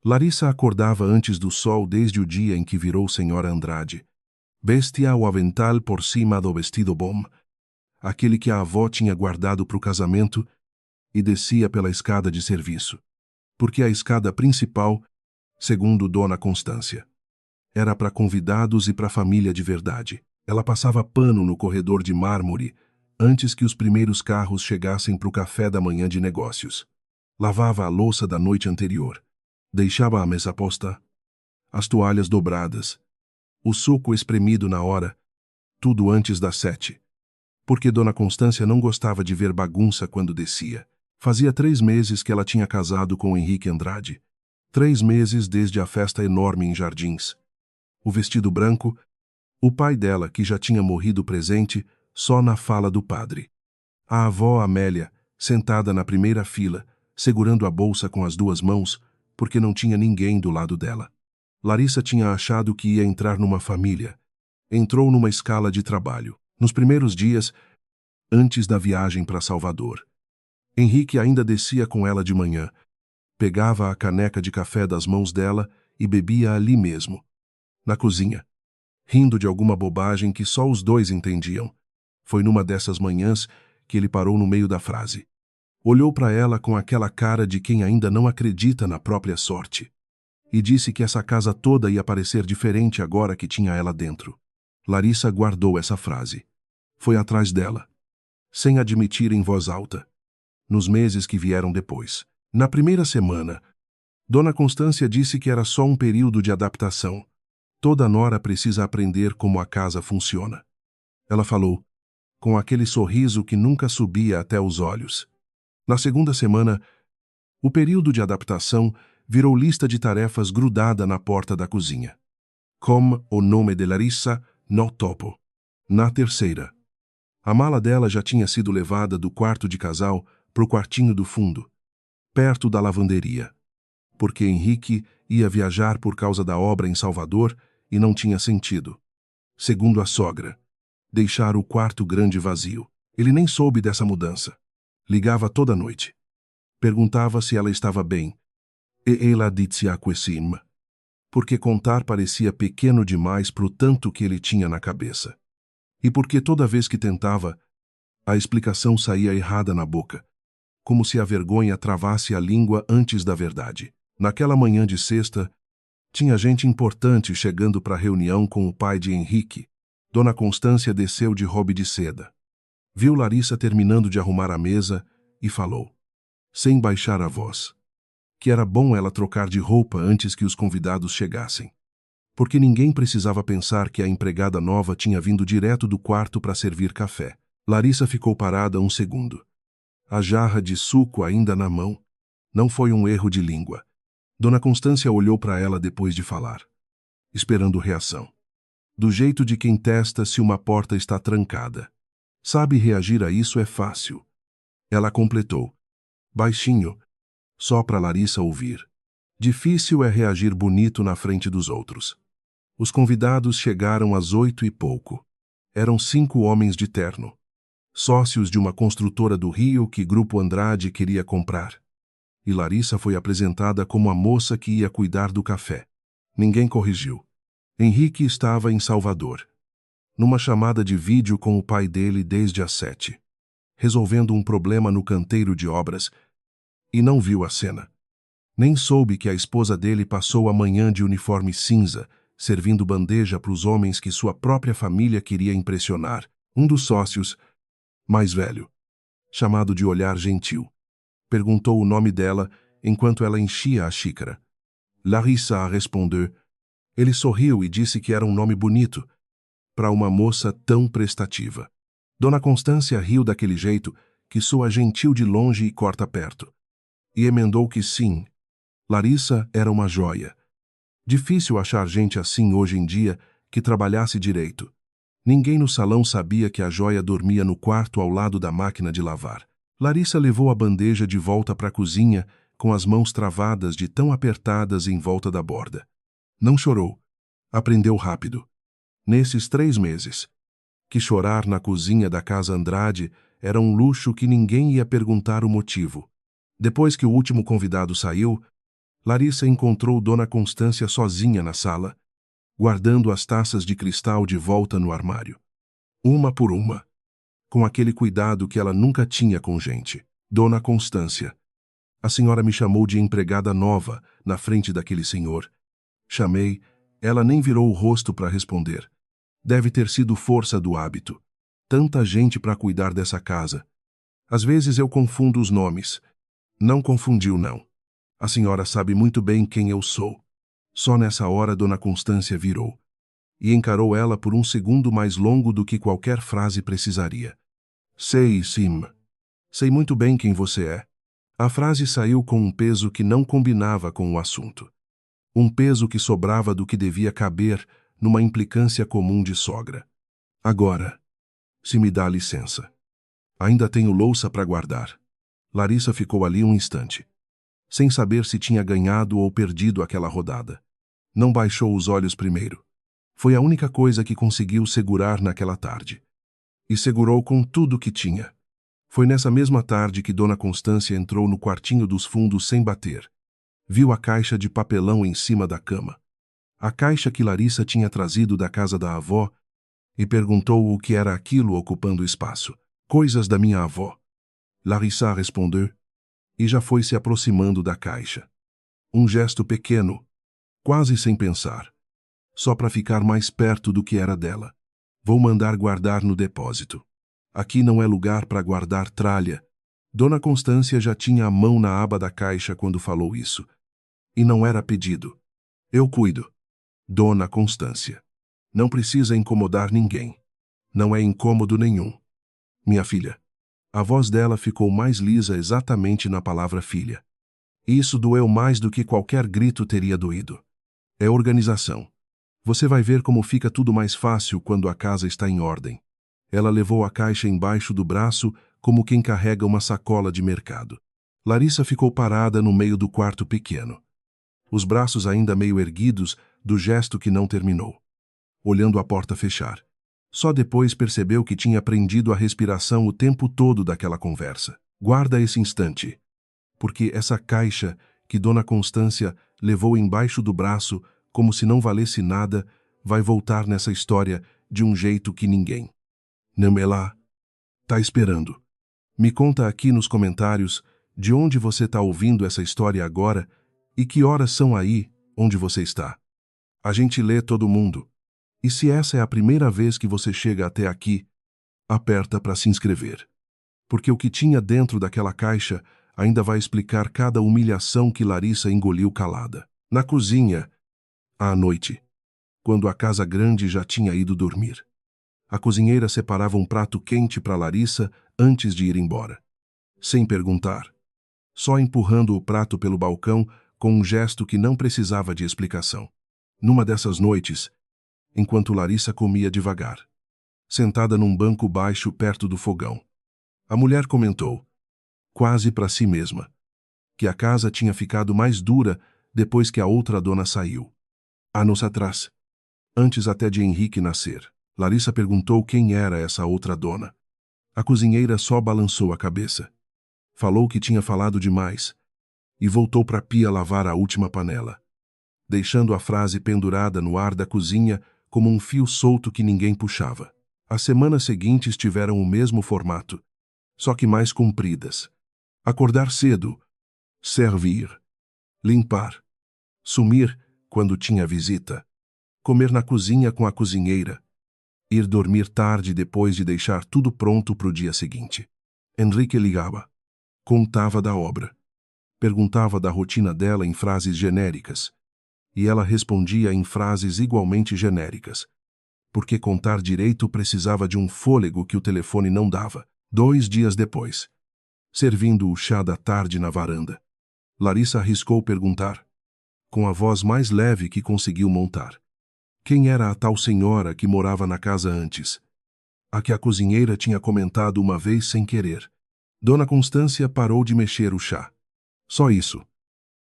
Larissa acordava antes do sol desde o dia em que virou senhora Andrade. Vestia o avental por cima do vestido bom, aquele que a avó tinha guardado para o casamento, e descia pela escada de serviço. Porque a escada principal, segundo Dona Constância, era para convidados e para família de verdade. Ela passava pano no corredor de mármore antes que os primeiros carros chegassem para o café da manhã de negócios. Lavava a louça da noite anterior. Deixava a mesa posta, as toalhas dobradas, o suco espremido na hora, tudo antes das 7. Porque Dona Constância não gostava de ver bagunça quando descia. Fazia 3 meses que ela tinha casado com Henrique Andrade. 3 meses desde a festa enorme em Jardins. O vestido branco, o pai dela, que já tinha morrido presente, só na fala do padre. A avó Amélia, sentada na primeira fila, segurando a bolsa com as 2 mãos, porque não tinha ninguém do lado dela. Larissa tinha achado que ia entrar numa família. Entrou numa escala de trabalho. Nos primeiros dias, antes da viagem para Salvador. Henrique ainda descia com ela de manhã. Pegava a caneca de café das mãos dela e bebia ali mesmo, na cozinha, rindo de alguma bobagem que só os dois entendiam. Foi numa dessas manhãs que ele parou no meio da frase. Olhou para ela com aquela cara de quem ainda não acredita na própria sorte. E disse que essa casa toda ia parecer diferente agora que tinha ela dentro. Larissa guardou essa frase. Foi atrás dela, sem admitir em voz alta, nos meses que vieram depois. Na primeira semana, Dona Constância disse que era só um período de adaptação. Toda nora precisa aprender como a casa funciona. Ela falou, com aquele sorriso que nunca subia até os olhos. Na segunda semana, o período de adaptação virou lista de tarefas grudada na porta da cozinha. Com o nome de Larissa no topo. Na terceira, a mala dela já tinha sido levada do quarto de casal para o quartinho do fundo, perto da lavanderia, porque Henrique ia viajar por causa da obra em Salvador e não tinha sentido, segundo a sogra, deixar o quarto grande vazio. Ele nem soube dessa mudança. Ligava toda noite. Perguntava se ela estava bem. E ela dizia quesim, porque contar parecia pequeno demais pro tanto que ele tinha na cabeça. E porque toda vez que tentava, a explicação saía errada na boca, como se a vergonha travasse a língua antes da verdade. Naquela manhã de sexta, tinha gente importante chegando para a reunião com o pai de Henrique. Dona Constância desceu de robe de seda. Viu Larissa terminando de arrumar a mesa e falou, sem baixar a voz, que era bom ela trocar de roupa antes que os convidados chegassem, porque ninguém precisava pensar que a empregada nova tinha vindo direto do quarto para servir café. Larissa ficou parada um segundo. A jarra de suco ainda na mão. Não foi um erro de língua. Dona Constância olhou para ela depois de falar, esperando reação. Do jeito de quem testa se uma porta está trancada. Sabe reagir a isso é fácil. Ela completou, baixinho, só para Larissa ouvir. Difícil é reagir bonito na frente dos outros. Os convidados chegaram às 8 e pouco. Eram 5 homens de terno, sócios de uma construtora do Rio que Grupo Andrade queria comprar. E Larissa foi apresentada como a moça que ia cuidar do café. Ninguém corrigiu. Henrique estava em Salvador, numa chamada de vídeo com o pai dele desde as 7, resolvendo um problema no canteiro de obras, e não viu a cena. Nem soube que a esposa dele passou a manhã de uniforme cinza, servindo bandeja para os homens que sua própria família queria impressionar. Um dos sócios, mais velho, chamado de Olhar Gentil, perguntou o nome dela enquanto ela enchia a xícara. Larissa respondeu. Ele sorriu e disse que era um nome bonito para uma moça tão prestativa. Dona Constância riu daquele jeito que soa gentil de longe e corta perto. E emendou que sim, Larissa era uma joia. Difícil achar gente assim hoje em dia que trabalhasse direito. Ninguém no salão sabia que a joia dormia no quarto ao lado da máquina de lavar. Larissa levou a bandeja de volta para a cozinha com as mãos travadas de tão apertadas em volta da borda. Não chorou. Aprendeu rápido. Nesses 3 meses, que chorar na cozinha da casa Andrade era um luxo que ninguém ia perguntar o motivo. Depois que o último convidado saiu, Larissa encontrou Dona Constância sozinha na sala, guardando as taças de cristal de volta no armário. Uma por uma, com aquele cuidado que ela nunca tinha com gente. Dona Constância. A senhora me chamou de empregada nova na frente daquele senhor. Chamei, ela nem virou o rosto para responder. Deve ter sido força do hábito. Tanta gente para cuidar dessa casa. Às vezes eu confundo os nomes. Não confundiu, não. A senhora sabe muito bem quem eu sou. Só nessa hora Dona Constância virou e encarou ela por um segundo mais longo do que qualquer frase precisaria. Sei, sim. Sei muito bem quem você é. A frase saiu com um peso que não combinava com o assunto. Um peso que sobrava do que devia caber numa implicância comum de sogra. Agora, se me dá licença. Ainda tenho louça para guardar. Larissa ficou ali um instante, sem saber se tinha ganhado ou perdido aquela rodada. Não baixou os olhos primeiro. Foi a única coisa que conseguiu segurar naquela tarde. E segurou com tudo que tinha. Foi nessa mesma tarde que Dona Constância entrou no quartinho dos fundos sem bater. Viu a caixa de papelão em cima da cama. A caixa que Larissa tinha trazido da casa da avó, e perguntou o que era aquilo ocupando espaço. Coisas da minha avó. Larissa respondeu, e já foi se aproximando da caixa. Um gesto pequeno, quase sem pensar, só para ficar mais perto do que era dela. Vou mandar guardar no depósito. Aqui não é lugar para guardar tralha. Dona Constância já tinha a mão na aba da caixa quando falou isso. E não era pedido. Eu cuido. Dona Constância. Não precisa incomodar ninguém. Não é incômodo nenhum. Minha filha. A voz dela ficou mais lisa exatamente na palavra filha. Isso doeu mais do que qualquer grito teria doído. É organização. Você vai ver como fica tudo mais fácil quando a casa está em ordem. Ela levou a caixa embaixo do braço como quem carrega uma sacola de mercado. Larissa ficou parada no meio do quarto pequeno, os braços ainda meio erguidos do gesto que não terminou, olhando a porta fechar. Só depois percebeu que tinha prendido a respiração o tempo todo daquela conversa. Guarda esse instante, porque essa caixa que Dona Constância levou embaixo do braço como se não valesse nada, vai voltar nessa história de um jeito que ninguém. Não é lá. Tá esperando. Me conta aqui nos comentários de onde você tá ouvindo essa história agora e que horas são aí onde você está. A gente lê todo mundo. E se essa é a primeira vez que você chega até aqui, aperta para se inscrever. Porque o que tinha dentro daquela caixa ainda vai explicar cada humilhação que Larissa engoliu calada. Na cozinha, à noite, quando a casa grande já tinha ido dormir. A cozinheira separava um prato quente para Larissa antes de ir embora. Sem perguntar. Só empurrando o prato pelo balcão com um gesto que não precisava de explicação. Numa dessas noites, enquanto Larissa comia devagar, sentada num banco baixo perto do fogão, a mulher comentou, quase para si mesma, que a casa tinha ficado mais dura depois que a outra dona saiu. Anos atrás, antes até de Henrique nascer, Larissa perguntou quem era essa outra dona. A cozinheira só balançou a cabeça. Falou que tinha falado demais e voltou para a pia lavar a última panela, deixando a frase pendurada no ar da cozinha como um fio solto que ninguém puxava. As semanas seguintes tiveram o mesmo formato, só que mais compridas. Acordar cedo, servir, limpar, sumir quando tinha visita, comer na cozinha com a cozinheira, ir dormir tarde depois de deixar tudo pronto para o dia seguinte. Henrique ligava, contava da obra, perguntava da rotina dela em frases genéricas, e ela respondia em frases igualmente genéricas, porque contar direito precisava de um fôlego que o telefone não dava. 2 dias depois, servindo o chá da tarde na varanda, Larissa arriscou perguntar, com a voz mais leve que conseguiu montar, quem era a tal senhora que morava na casa antes, a que a cozinheira tinha comentado uma vez sem querer. Dona Constância parou de mexer o chá. Só isso.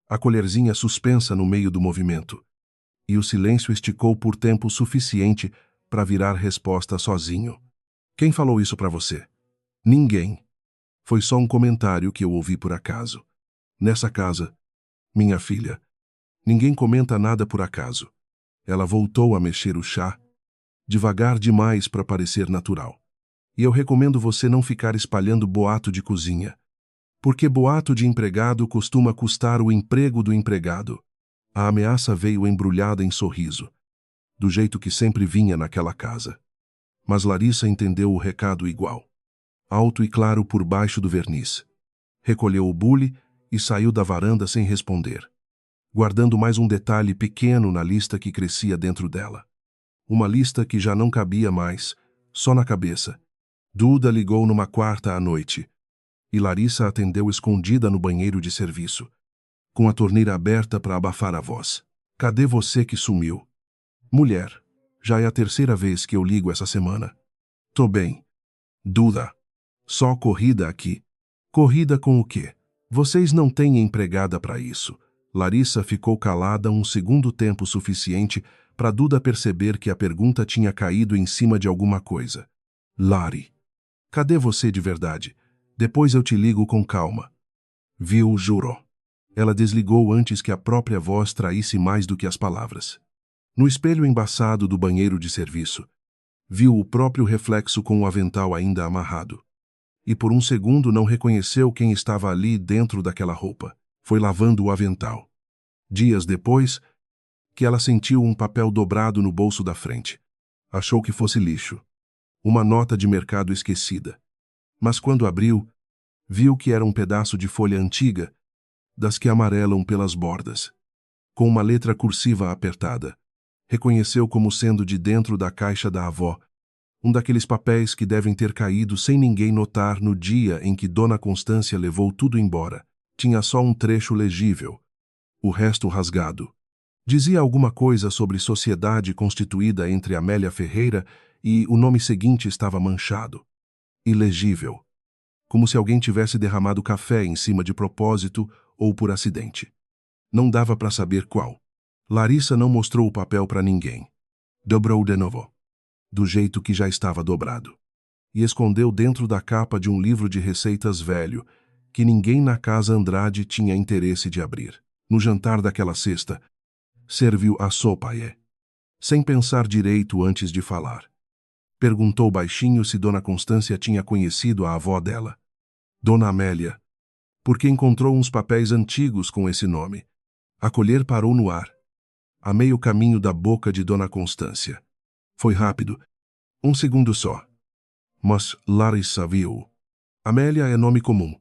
A colherzinha suspensa no meio do movimento. E o silêncio esticou por tempo suficiente para virar resposta sozinho. Quem falou isso para você? Ninguém. Foi só um comentário que eu ouvi por acaso. Nessa casa, minha filha, Ninguém comenta nada por acaso. Ela voltou a mexer o chá, devagar demais para parecer natural. E eu recomendo você não ficar espalhando boato de cozinha, porque boato de empregado costuma custar o emprego do empregado. A ameaça veio embrulhada em sorriso, do jeito que sempre vinha naquela casa. Mas Larissa entendeu o recado igual, alto e claro por baixo do verniz. Recolheu o bule e saiu da varanda sem responder, guardando mais um detalhe pequeno na lista que crescia dentro dela. Uma lista que já não cabia mais, só na cabeça. Duda ligou numa quarta à noite, e Larissa atendeu escondida no banheiro de serviço, com a torneira aberta para abafar a voz. Cadê você que sumiu? Mulher, já é a terceira vez que eu ligo essa semana. Tô bem. Duda. Só corrida aqui. Corrida com o quê? Vocês não têm empregada para isso. Larissa ficou calada um segundo tempo suficiente para Duda perceber que a pergunta tinha caído em cima de alguma coisa. Lari. Cadê você de verdade? Depois eu te ligo com calma. Viu, juro. Ela desligou antes que a própria voz traísse mais do que as palavras. No espelho embaçado do banheiro de serviço, viu o próprio reflexo com o avental ainda amarrado. E por um segundo não reconheceu quem estava ali dentro daquela roupa. Foi lavando o avental. Dias depois, que ela sentiu um papel dobrado no bolso da frente. Achou que fosse lixo. Uma nota de mercado esquecida. Mas quando abriu, viu que era um pedaço de folha antiga, das que amarelam pelas bordas, com uma letra cursiva apertada. Reconheceu como sendo de dentro da caixa da avó, um daqueles papéis que devem ter caído sem ninguém notar no dia em que Dona Constância levou tudo embora. Tinha só um trecho legível, o resto rasgado. Dizia alguma coisa sobre sociedade constituída entre Amélia Ferreira e o nome seguinte estava manchado. Ilegível. Como se alguém tivesse derramado café em cima de propósito ou por acidente. Não dava para saber qual. Larissa não mostrou o papel para ninguém. Dobrou de novo, do jeito que já estava dobrado, e escondeu dentro da capa de um livro de receitas velho, que ninguém na casa Andrade tinha interesse de abrir. No jantar daquela sexta, serviu a sopa sem pensar direito antes de falar. Perguntou baixinho se Dona Constância tinha conhecido a avó dela. Dona Amélia, porque encontrou uns papéis antigos com esse nome. A colher parou no ar, a meio caminho da boca de Dona Constância. Foi rápido, um segundo só. Mas Larissa viu. Amélia é nome comum.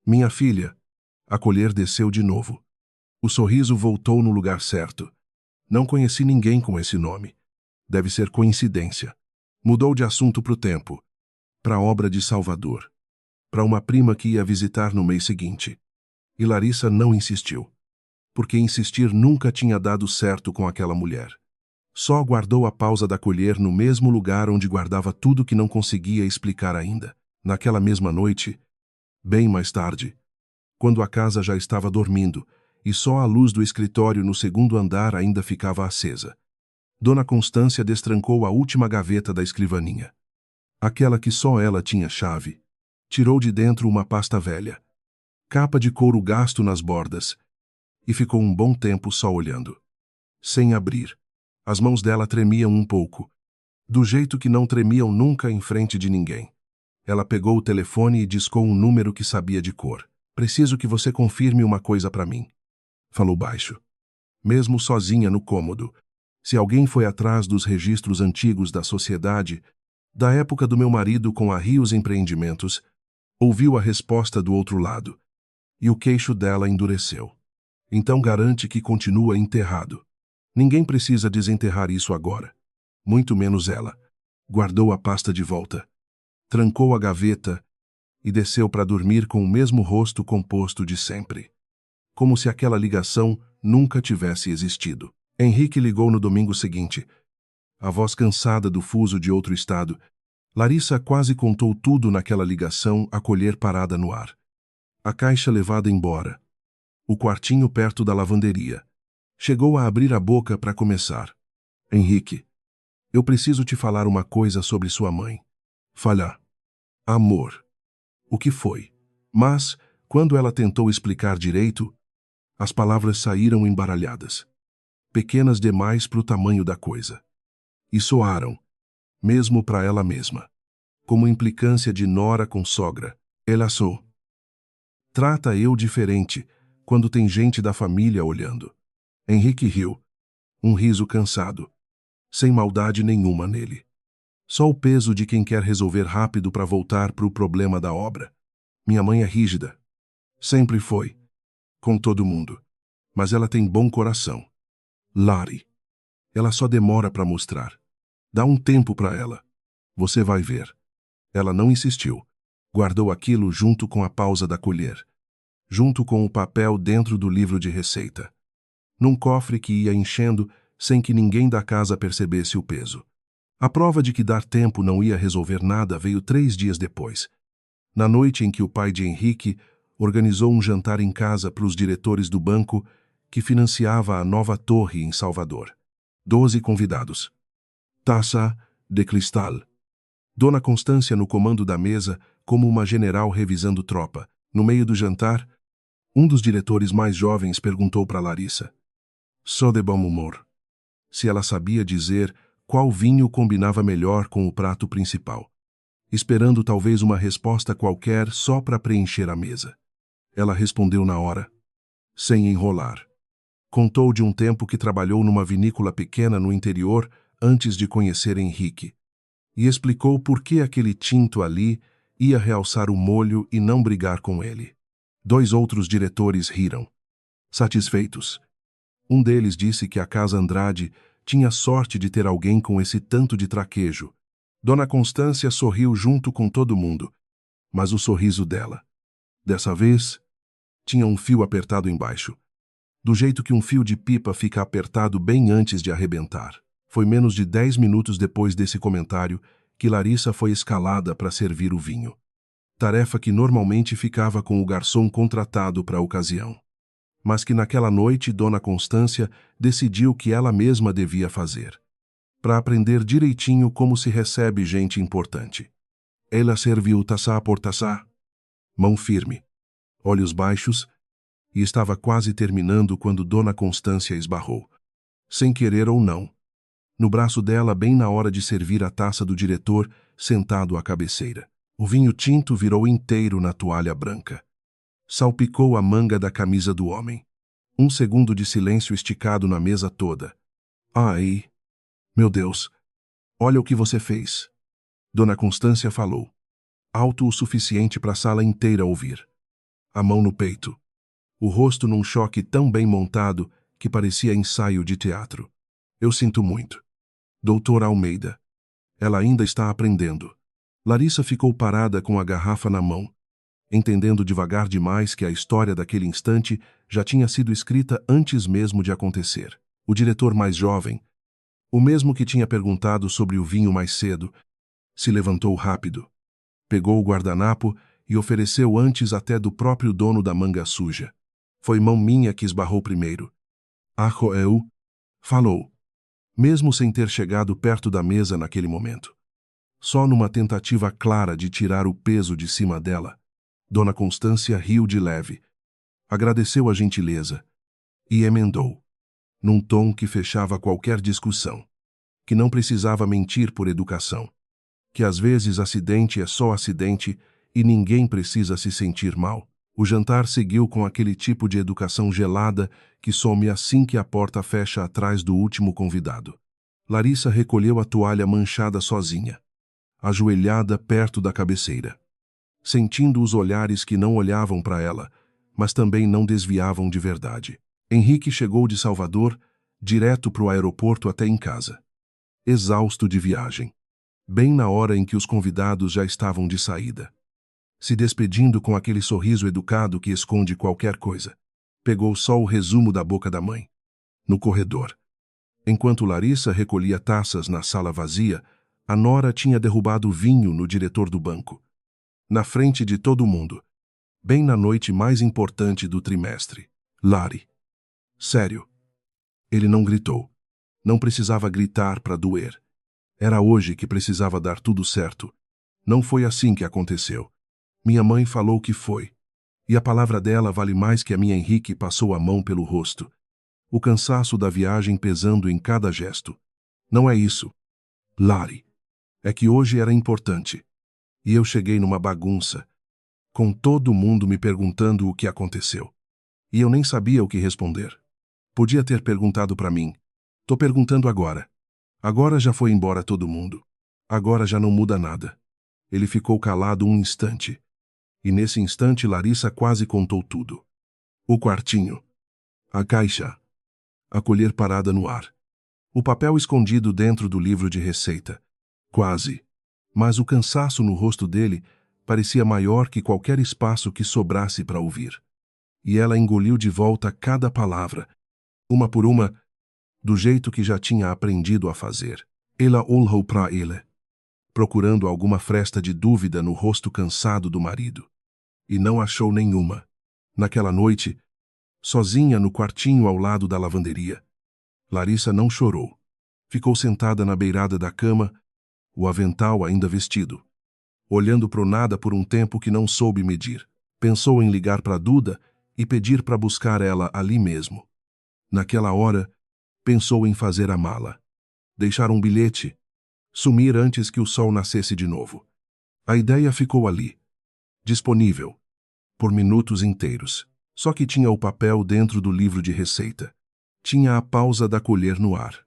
Minha filha. A colher desceu de novo. O sorriso voltou no lugar certo. Não conheci ninguém com esse nome. Deve ser coincidência. Mudou de assunto para o tempo. Para a obra de Salvador. Para uma prima que ia visitar no mês seguinte. E Larissa não insistiu. Porque insistir nunca tinha dado certo com aquela mulher. Só guardou a pausa da colher no mesmo lugar onde guardava tudo que não conseguia explicar ainda. Naquela mesma noite, bem mais tarde, quando a casa já estava dormindo e só a luz do escritório no segundo andar ainda ficava acesa, Dona Constância destrancou a última gaveta da escrivaninha. Aquela que só ela tinha chave. Tirou de dentro uma pasta velha, capa de couro gasto nas bordas, e ficou um bom tempo só olhando, sem abrir. As mãos dela tremiam um pouco, do jeito que não tremiam nunca em frente de ninguém. Ela pegou o telefone e discou um número que sabia de cor. Preciso que você confirme uma coisa para mim. Falou baixo. Mesmo sozinha no cômodo, se alguém foi atrás dos registros antigos da sociedade, da época do meu marido com a Rios Empreendimentos, ouviu a resposta do outro lado, e o queixo dela endureceu. Então garante que continua enterrado. Ninguém precisa desenterrar isso agora. Muito menos ela. Guardou a pasta de volta. Trancou a gaveta e desceu para dormir com o mesmo rosto composto de sempre. Como se aquela ligação nunca tivesse existido. Henrique ligou no domingo seguinte. A voz cansada do fuso de outro estado. Larissa quase contou tudo naquela ligação, a colher parada no ar. A caixa levada embora. O quartinho perto da lavanderia. Chegou a abrir a boca para começar. Henrique, eu preciso te falar uma coisa sobre sua mãe. Falhar. Amor. O que foi? Mas, quando ela tentou explicar direito, As palavras saíram embaralhadas, pequenas demais para o tamanho da coisa. E soaram, mesmo para ela mesma, como implicância de nora com sogra. Ela sou. Trata eu diferente quando tem gente da família olhando. Henrique riu, um riso cansado, sem maldade nenhuma nele. Só o peso de quem quer resolver rápido para voltar para o problema da obra. Minha mãe é rígida. Sempre foi. Com todo mundo. Mas ela tem bom coração. Lari. Ela só demora para mostrar. Dá um tempo para ela. Você vai ver. Ela não insistiu. Guardou aquilo junto com a pausa da colher. Junto com o papel dentro do livro de receita. Num cofre que ia enchendo sem que ninguém da casa percebesse o peso. A prova de que dar tempo não ia resolver nada veio 3 dias depois. Na noite em que o pai de Henrique organizou um jantar em casa para os diretores do banco que financiava a nova torre em Salvador. 12 convidados. Taça de cristal. Dona Constância no comando da mesa, como uma general revisando tropa. No meio do jantar, um dos diretores mais jovens perguntou para Larissa. Só de bom humor. Se ela sabia dizer qual vinho combinava melhor com o prato principal. Esperando talvez uma resposta qualquer só para preencher a mesa. Ela respondeu na hora, sem enrolar. Contou de um tempo que trabalhou numa vinícola pequena no interior antes de conhecer Henrique. E explicou por que aquele tinto ali ia realçar o molho e não brigar com ele. 2 outros diretores riram, satisfeitos. Um deles disse que a Casa Andrade tinha sorte de ter alguém com esse tanto de traquejo. Dona Constância sorriu junto com todo mundo, mas o sorriso dela, dessa vez, tinha um fio apertado embaixo, do jeito que um fio de pipa fica apertado bem antes de arrebentar. Foi menos de 10 minutos depois desse comentário que Larissa foi escalada para servir o vinho. Tarefa que normalmente ficava com o garçom contratado para a ocasião. Mas que naquela noite Dona Constância decidiu que ela mesma devia fazer. Para aprender direitinho como se recebe gente importante. Ela serviu taça por taça, mão firme, olhos baixos, e estava quase terminando quando Dona Constância esbarrou. Sem querer ou não. No braço dela bem na hora de servir a taça do diretor, sentado à cabeceira. O vinho tinto virou inteiro na toalha branca. Salpicou a manga da camisa do homem. 1 segundo de silêncio esticado na mesa toda. Ai, meu Deus, olha o que você fez. Dona Constância falou, alto o suficiente para a sala inteira ouvir. A mão no peito. O rosto num choque tão bem montado que parecia ensaio de teatro. Eu sinto muito. Doutora Almeida. Ela ainda está aprendendo. Larissa ficou parada com a garrafa na mão, entendendo devagar demais que a história daquele instante já tinha sido escrita antes mesmo de acontecer. O diretor mais jovem, o mesmo que tinha perguntado sobre o vinho mais cedo, se levantou rápido, pegou o guardanapo e ofereceu antes até do próprio dono da manga suja. Foi mão minha que esbarrou primeiro. Eu, falou, mesmo sem ter chegado perto da mesa naquele momento. Só numa tentativa clara de tirar o peso de cima dela, Dona Constância riu de leve, agradeceu a gentileza e emendou, num tom que fechava qualquer discussão, que não precisava mentir por educação, que às vezes acidente é só acidente e ninguém precisa se sentir mal. O jantar seguiu com aquele tipo de educação gelada que some assim que a porta fecha atrás do último convidado. Larissa recolheu a toalha manchada sozinha, ajoelhada perto da cabeceira, sentindo os olhares que não olhavam para ela, mas também não desviavam de verdade. Henrique chegou de Salvador, direto para o aeroporto até em casa, exausto de viagem, bem na hora em que os convidados já estavam de saída. Se despedindo com aquele sorriso educado que esconde qualquer coisa. Pegou só o resumo da boca da mãe. No corredor. Enquanto Larissa recolhia taças na sala vazia, a nora tinha derrubado vinho no diretor do banco. Na frente de todo mundo. Bem na noite mais importante do trimestre. Lari. Sério. Ele não gritou. Não precisava gritar para doer. Era hoje que precisava dar tudo certo. Não foi assim que aconteceu. Minha mãe falou que foi. E a palavra dela vale mais que a minha. Henrique passou a mão pelo rosto, o cansaço da viagem pesando em cada gesto. Não é isso, Lari. É que hoje era importante. E eu cheguei numa bagunça, com todo mundo me perguntando o que aconteceu. E eu nem sabia o que responder. Podia ter perguntado para mim. Tô perguntando agora. Agora já foi embora todo mundo. Agora já não muda nada. Ele ficou calado um instante. E nesse instante Larissa quase contou tudo. O quartinho. A caixa. A colher parada no ar. O papel escondido dentro do livro de receita. Quase. Mas o cansaço no rosto dele parecia maior que qualquer espaço que sobrasse para ouvir. E ela engoliu de volta cada palavra, uma por uma, do jeito que já tinha aprendido a fazer. Ela olhou para ele, procurando alguma fresta de dúvida no rosto cansado do marido. E não achou nenhuma. Naquela noite, sozinha no quartinho ao lado da lavanderia, Larissa não chorou. Ficou sentada na beirada da cama, o avental ainda vestido, olhando pro nada por um tempo que não soube medir. Pensou em ligar para Duda e pedir para buscar ela ali mesmo. Naquela hora, pensou em fazer a mala, deixar um bilhete, sumir antes que o sol nascesse de novo. A ideia ficou ali, disponível, por minutos inteiros. Só que tinha o papel dentro do livro de receita. Tinha a pausa da colher no ar.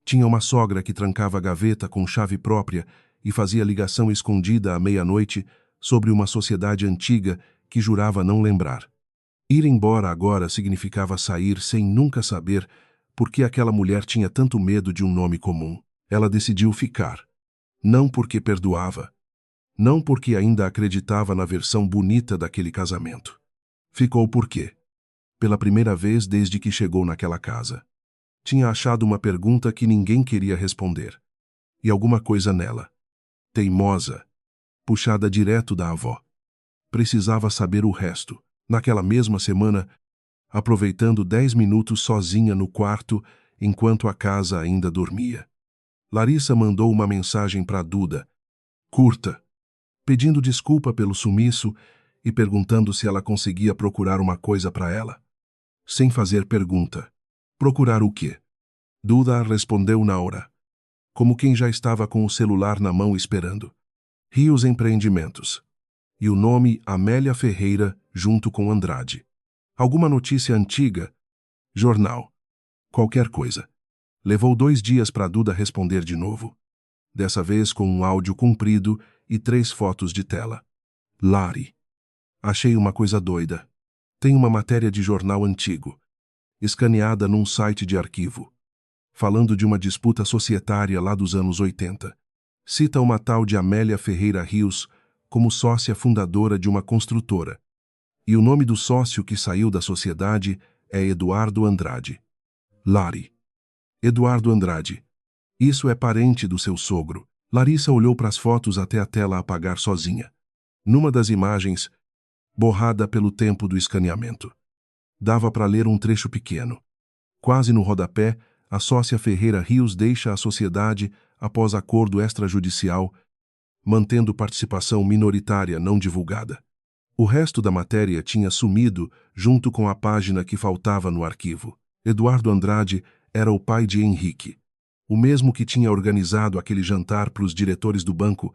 Tinha uma sogra que trancava a gaveta com chave própria e fazia ligação escondida à meia-noite sobre uma sociedade antiga que jurava não lembrar. Ir embora agora significava sair sem nunca saber por que aquela mulher tinha tanto medo de um nome comum. Ela decidiu ficar. Não porque perdoava. Não porque ainda acreditava na versão bonita daquele casamento. Ficou porque, pela primeira vez desde que chegou naquela casa, tinha achado uma pergunta que ninguém queria responder. E alguma coisa nela, teimosa, puxada direto da avó, precisava saber o resto. Naquela mesma semana, aproveitando 10 minutos sozinha no quarto enquanto a casa ainda dormia, Larissa mandou uma mensagem para Duda, curta, pedindo desculpa pelo sumiço e perguntando se ela conseguia procurar uma coisa para ela. Sem fazer pergunta. Procurar o quê? Duda respondeu na hora, como quem já estava com o celular na mão esperando. Rios Empreendimentos. E o nome Amélia Ferreira junto com Andrade. Alguma notícia antiga? Jornal. Qualquer coisa. Levou 2 dias para Duda responder de novo. Dessa vez com um áudio comprido e 3 fotos de tela. Lari. Achei uma coisa doida. Tem uma matéria de jornal antigo, escaneada num site de arquivo, falando de uma disputa societária lá dos anos 80. Cita uma tal de Amélia Ferreira Rios como sócia fundadora de uma construtora. E o nome do sócio que saiu da sociedade é Eduardo Andrade. Lari. Eduardo Andrade. Isso é parente do seu sogro. Larissa olhou para as fotos até a tela apagar sozinha. Numa das imagens, borrada pelo tempo do escaneamento, dava para ler um trecho pequeno. Quase no rodapé, a sócia Ferreira Rios deixa a sociedade após acordo extrajudicial, mantendo participação minoritária não divulgada. O resto da matéria tinha sumido junto com a página que faltava no arquivo. Eduardo Andrade era o pai de Henrique, o mesmo que tinha organizado aquele jantar para os diretores do banco,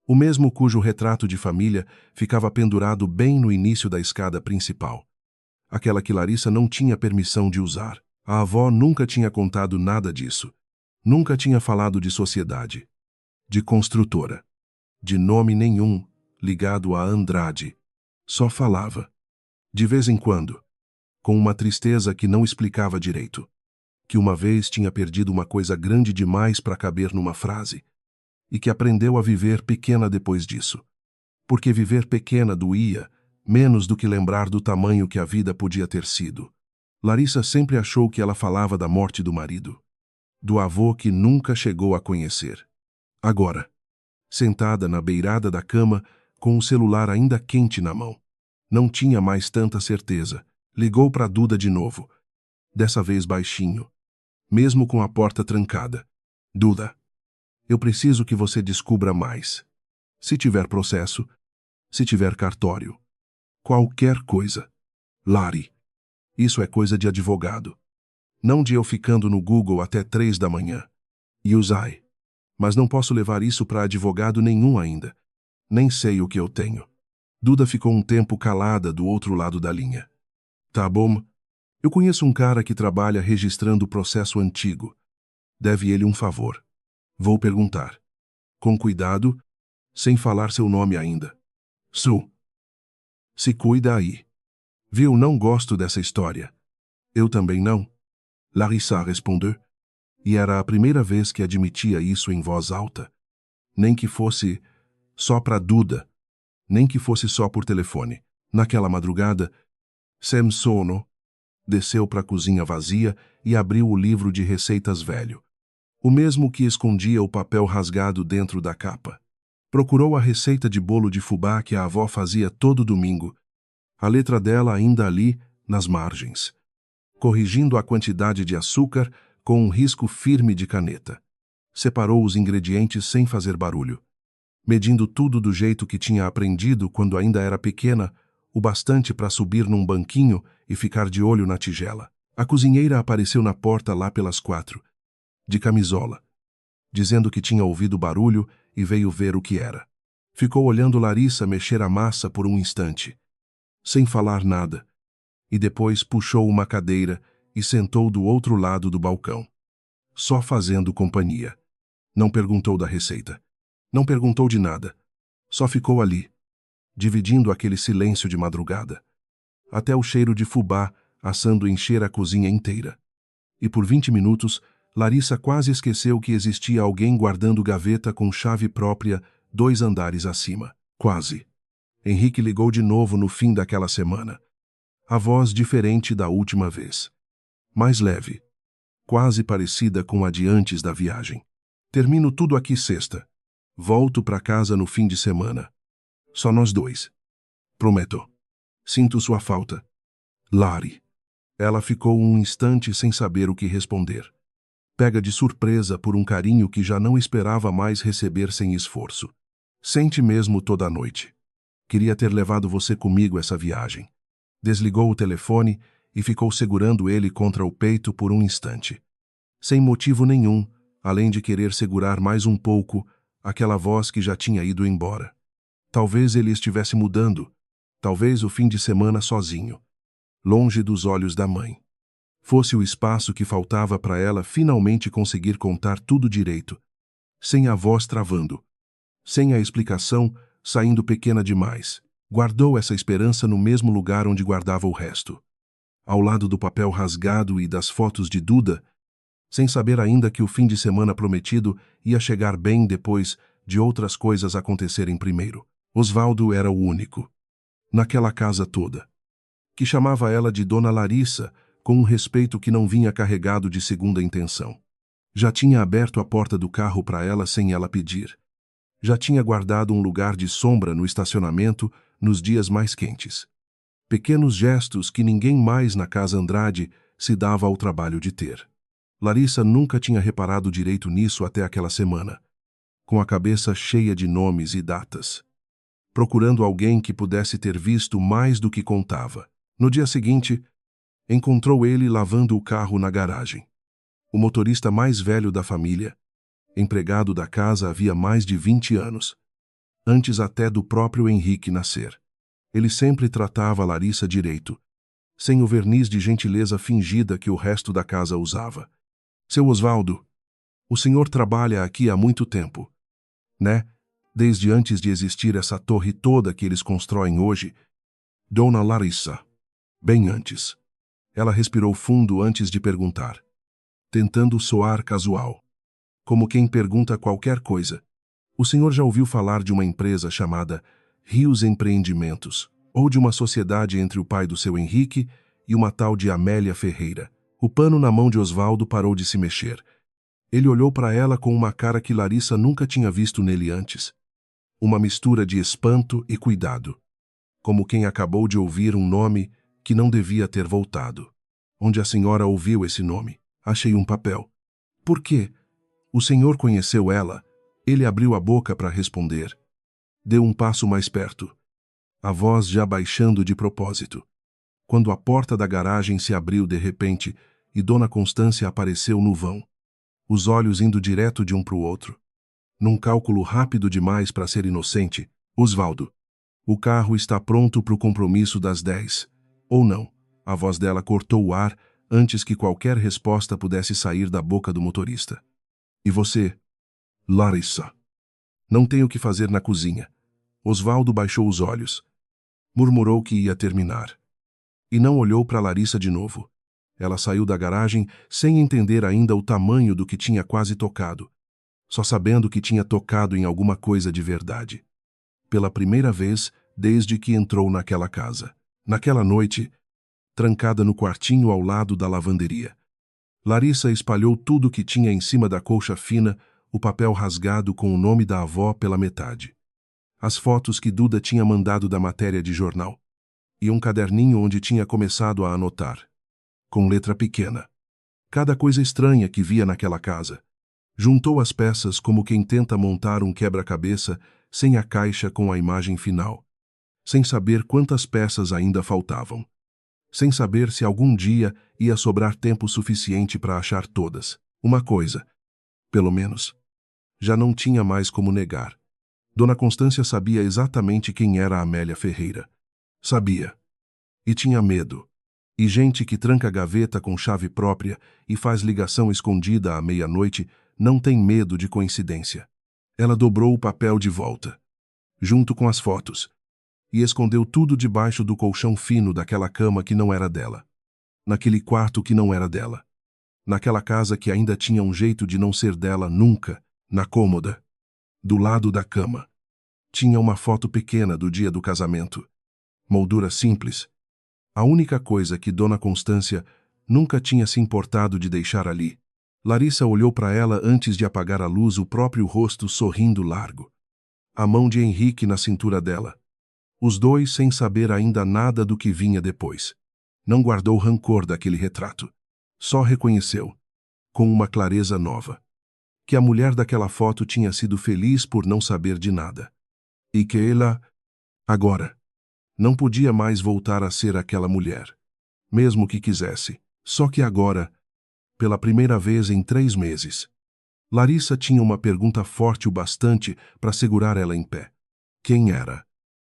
o mesmo cujo retrato de família ficava pendurado bem no início da escada principal. Aquela que Larissa não tinha permissão de usar. A avó nunca tinha contado nada disso. Nunca tinha falado de sociedade, de construtora, de nome nenhum ligado a Andrade. Só falava, de vez em quando, com uma tristeza que não explicava direito, que uma vez tinha perdido uma coisa grande demais para caber numa frase, e que aprendeu a viver pequena depois disso. Porque viver pequena doía menos do que lembrar do tamanho que a vida podia ter sido. Larissa sempre achou que ela falava da morte do marido, do avô que nunca chegou a conhecer. Agora, sentada na beirada da cama, com o celular ainda quente na mão, não tinha mais tanta certeza. Ligou para Duda de novo, dessa vez baixinho, mesmo com a porta trancada. Duda, eu preciso que você descubra mais. Se tiver processo, se tiver cartório, Qualquer coisa. Lari. Isso é coisa de advogado. Não de eu ficando no Google até 3 da manhã. Yuzai. Mas não posso levar isso para advogado nenhum ainda. Nem sei o que eu tenho. Duda ficou um tempo calada do outro lado da linha. Tá bom. Eu conheço um cara que trabalha registrando o processo antigo. Deve ele um favor. Vou perguntar. Com cuidado, sem falar seu nome ainda. Su. Se cuida aí. Viu, não gosto dessa história. Eu também não. Larissa respondeu. E era a primeira vez que admitia isso em voz alta. Nem que fosse só para Duda. Nem que fosse só por telefone. Naquela madrugada, sem sono, desceu para a cozinha vazia e abriu o livro de receitas velho. O mesmo que escondia o papel rasgado dentro da capa. Procurou a receita de bolo de fubá que a avó fazia todo domingo. A letra dela ainda ali, nas margens. Corrigindo a quantidade de açúcar com um risco firme de caneta. Separou os ingredientes sem fazer barulho. Medindo tudo do jeito que tinha aprendido quando ainda era pequena, o bastante para subir num banquinho e ficar de olho na tigela. A cozinheira apareceu na porta lá pelas 4, de camisola, dizendo que tinha ouvido barulho e veio ver o que era. Ficou olhando Larissa mexer a massa por um instante, sem falar nada, e depois puxou uma cadeira e sentou do outro lado do balcão, só fazendo companhia. Não perguntou da receita. Não perguntou de nada. Só ficou ali, dividindo aquele silêncio de madrugada. Até o cheiro de fubá assando encher a cozinha inteira. E por 20 minutos, Larissa quase esqueceu que existia alguém guardando gaveta com chave própria 2 andares acima. Quase. Henrique ligou de novo no fim daquela semana. A voz diferente da última vez. Mais leve. Quase parecida com a de antes da viagem. Termino tudo aqui sexta. Volto para casa no fim de semana. Só nós dois. Prometo. Sinto sua falta. Lari. Ela ficou um instante sem saber o que responder. Pega de surpresa por um carinho que já não esperava mais receber sem esforço. Sente mesmo toda a noite. Queria ter levado você comigo essa viagem. Desligou o telefone e ficou segurando ele contra o peito por um instante. Sem motivo nenhum, além de querer segurar mais um pouco aquela voz que já tinha ido embora. Talvez ele estivesse mudando, talvez o fim de semana sozinho, longe dos olhos da mãe. Fosse o espaço que faltava para ela finalmente conseguir contar tudo direito, sem a voz travando, sem a explicação saindo pequena demais. Guardou essa esperança no mesmo lugar onde guardava o resto. Ao lado do papel rasgado e das fotos de Duda, sem saber ainda que o fim de semana prometido ia chegar bem depois de outras coisas acontecerem primeiro. Osvaldo era o único, naquela casa toda, que chamava ela de Dona Larissa, com um respeito que não vinha carregado de segunda intenção. Já tinha aberto a porta do carro para ela sem ela pedir. Já tinha guardado um lugar de sombra no estacionamento nos dias mais quentes. Pequenos gestos que ninguém mais na casa Andrade se dava ao trabalho de ter. Larissa nunca tinha reparado direito nisso até aquela semana, com a cabeça cheia de nomes e datas, procurando alguém que pudesse ter visto mais do que contava. No dia seguinte, encontrou ele lavando o carro na garagem. O motorista mais velho da família, empregado da casa havia mais de 20 anos, antes até do próprio Henrique nascer. Ele sempre tratava Larissa direito, sem o verniz de gentileza fingida que o resto da casa usava. Seu Osvaldo, o senhor trabalha aqui há muito tempo, né? Desde antes de existir essa torre toda que eles constroem hoje. Dona Larissa. Bem antes. Ela respirou fundo antes de perguntar, tentando soar casual, como quem pergunta qualquer coisa. O senhor já ouviu falar de uma empresa chamada Rios Empreendimentos, ou de uma sociedade entre o pai do seu Henrique e uma tal de Amélia Ferreira? O pano na mão de Osvaldo parou de se mexer. Ele olhou para ela com uma cara que Larissa nunca tinha visto nele antes. Uma mistura de espanto e cuidado, como quem acabou de ouvir um nome que não devia ter voltado. Onde a senhora ouviu esse nome? Achei um papel. Por quê? O senhor conheceu ela? Ele abriu a boca para responder. Deu um passo mais perto. a voz já baixando de propósito. Quando a porta da garagem se abriu de repente e Dona Constância apareceu no vão, os olhos indo direto de um para o outro. Num cálculo rápido demais para ser inocente, Osvaldo, o carro está pronto para o compromisso das 10. Ou não? A voz dela cortou o ar antes que qualquer resposta pudesse sair da boca do motorista. E você? Larissa. Não tenho o que fazer na cozinha. Osvaldo baixou os olhos. Murmurou que ia terminar. E não olhou para Larissa de novo. Ela saiu da garagem sem entender ainda o tamanho do que tinha quase tocado, só sabendo que tinha tocado em alguma coisa de verdade. Pela primeira vez desde que entrou naquela casa. Naquela noite, trancada no quartinho ao lado da lavanderia. Larissa espalhou tudo o que tinha em cima da colcha fina, o papel rasgado com o nome da avó pela metade. As fotos que Duda tinha mandado da matéria de jornal. E um caderninho onde tinha começado a anotar, com letra pequena, cada coisa estranha que via naquela casa. Juntou as peças como quem tenta montar um quebra-cabeça sem a caixa com a imagem final, sem saber quantas peças ainda faltavam, sem saber se algum dia ia sobrar tempo suficiente para achar todas. Uma coisa, pelo menos, já não tinha mais como negar. Dona Constância sabia exatamente quem era a Amélia Ferreira. Sabia. E tinha medo. E gente que tranca a gaveta com chave própria e faz ligação escondida à meia-noite não tem medo de coincidência. Ela dobrou o papel de volta, junto com as fotos, e escondeu tudo debaixo do colchão fino daquela cama que não era dela. Naquele quarto que não era dela. Naquela casa que ainda tinha um jeito de não ser dela nunca, na cômoda, do lado da cama. Tinha uma foto pequena do dia do casamento. Moldura simples. A única coisa que Dona Constância nunca tinha se importado de deixar ali. Larissa olhou para ela antes de apagar a luz, o próprio rosto sorrindo largo. A mão de Henrique na cintura dela. Os dois sem saber ainda nada do que vinha depois. Não guardou rancor daquele retrato. Só reconheceu, com uma clareza nova, que a mulher daquela foto tinha sido feliz por não saber de nada. E que ela, agora, não podia mais voltar a ser aquela mulher, mesmo que quisesse. Só que agora, pela primeira vez em 3 meses, Larissa tinha uma pergunta forte o bastante para segurar ela em pé. Quem era,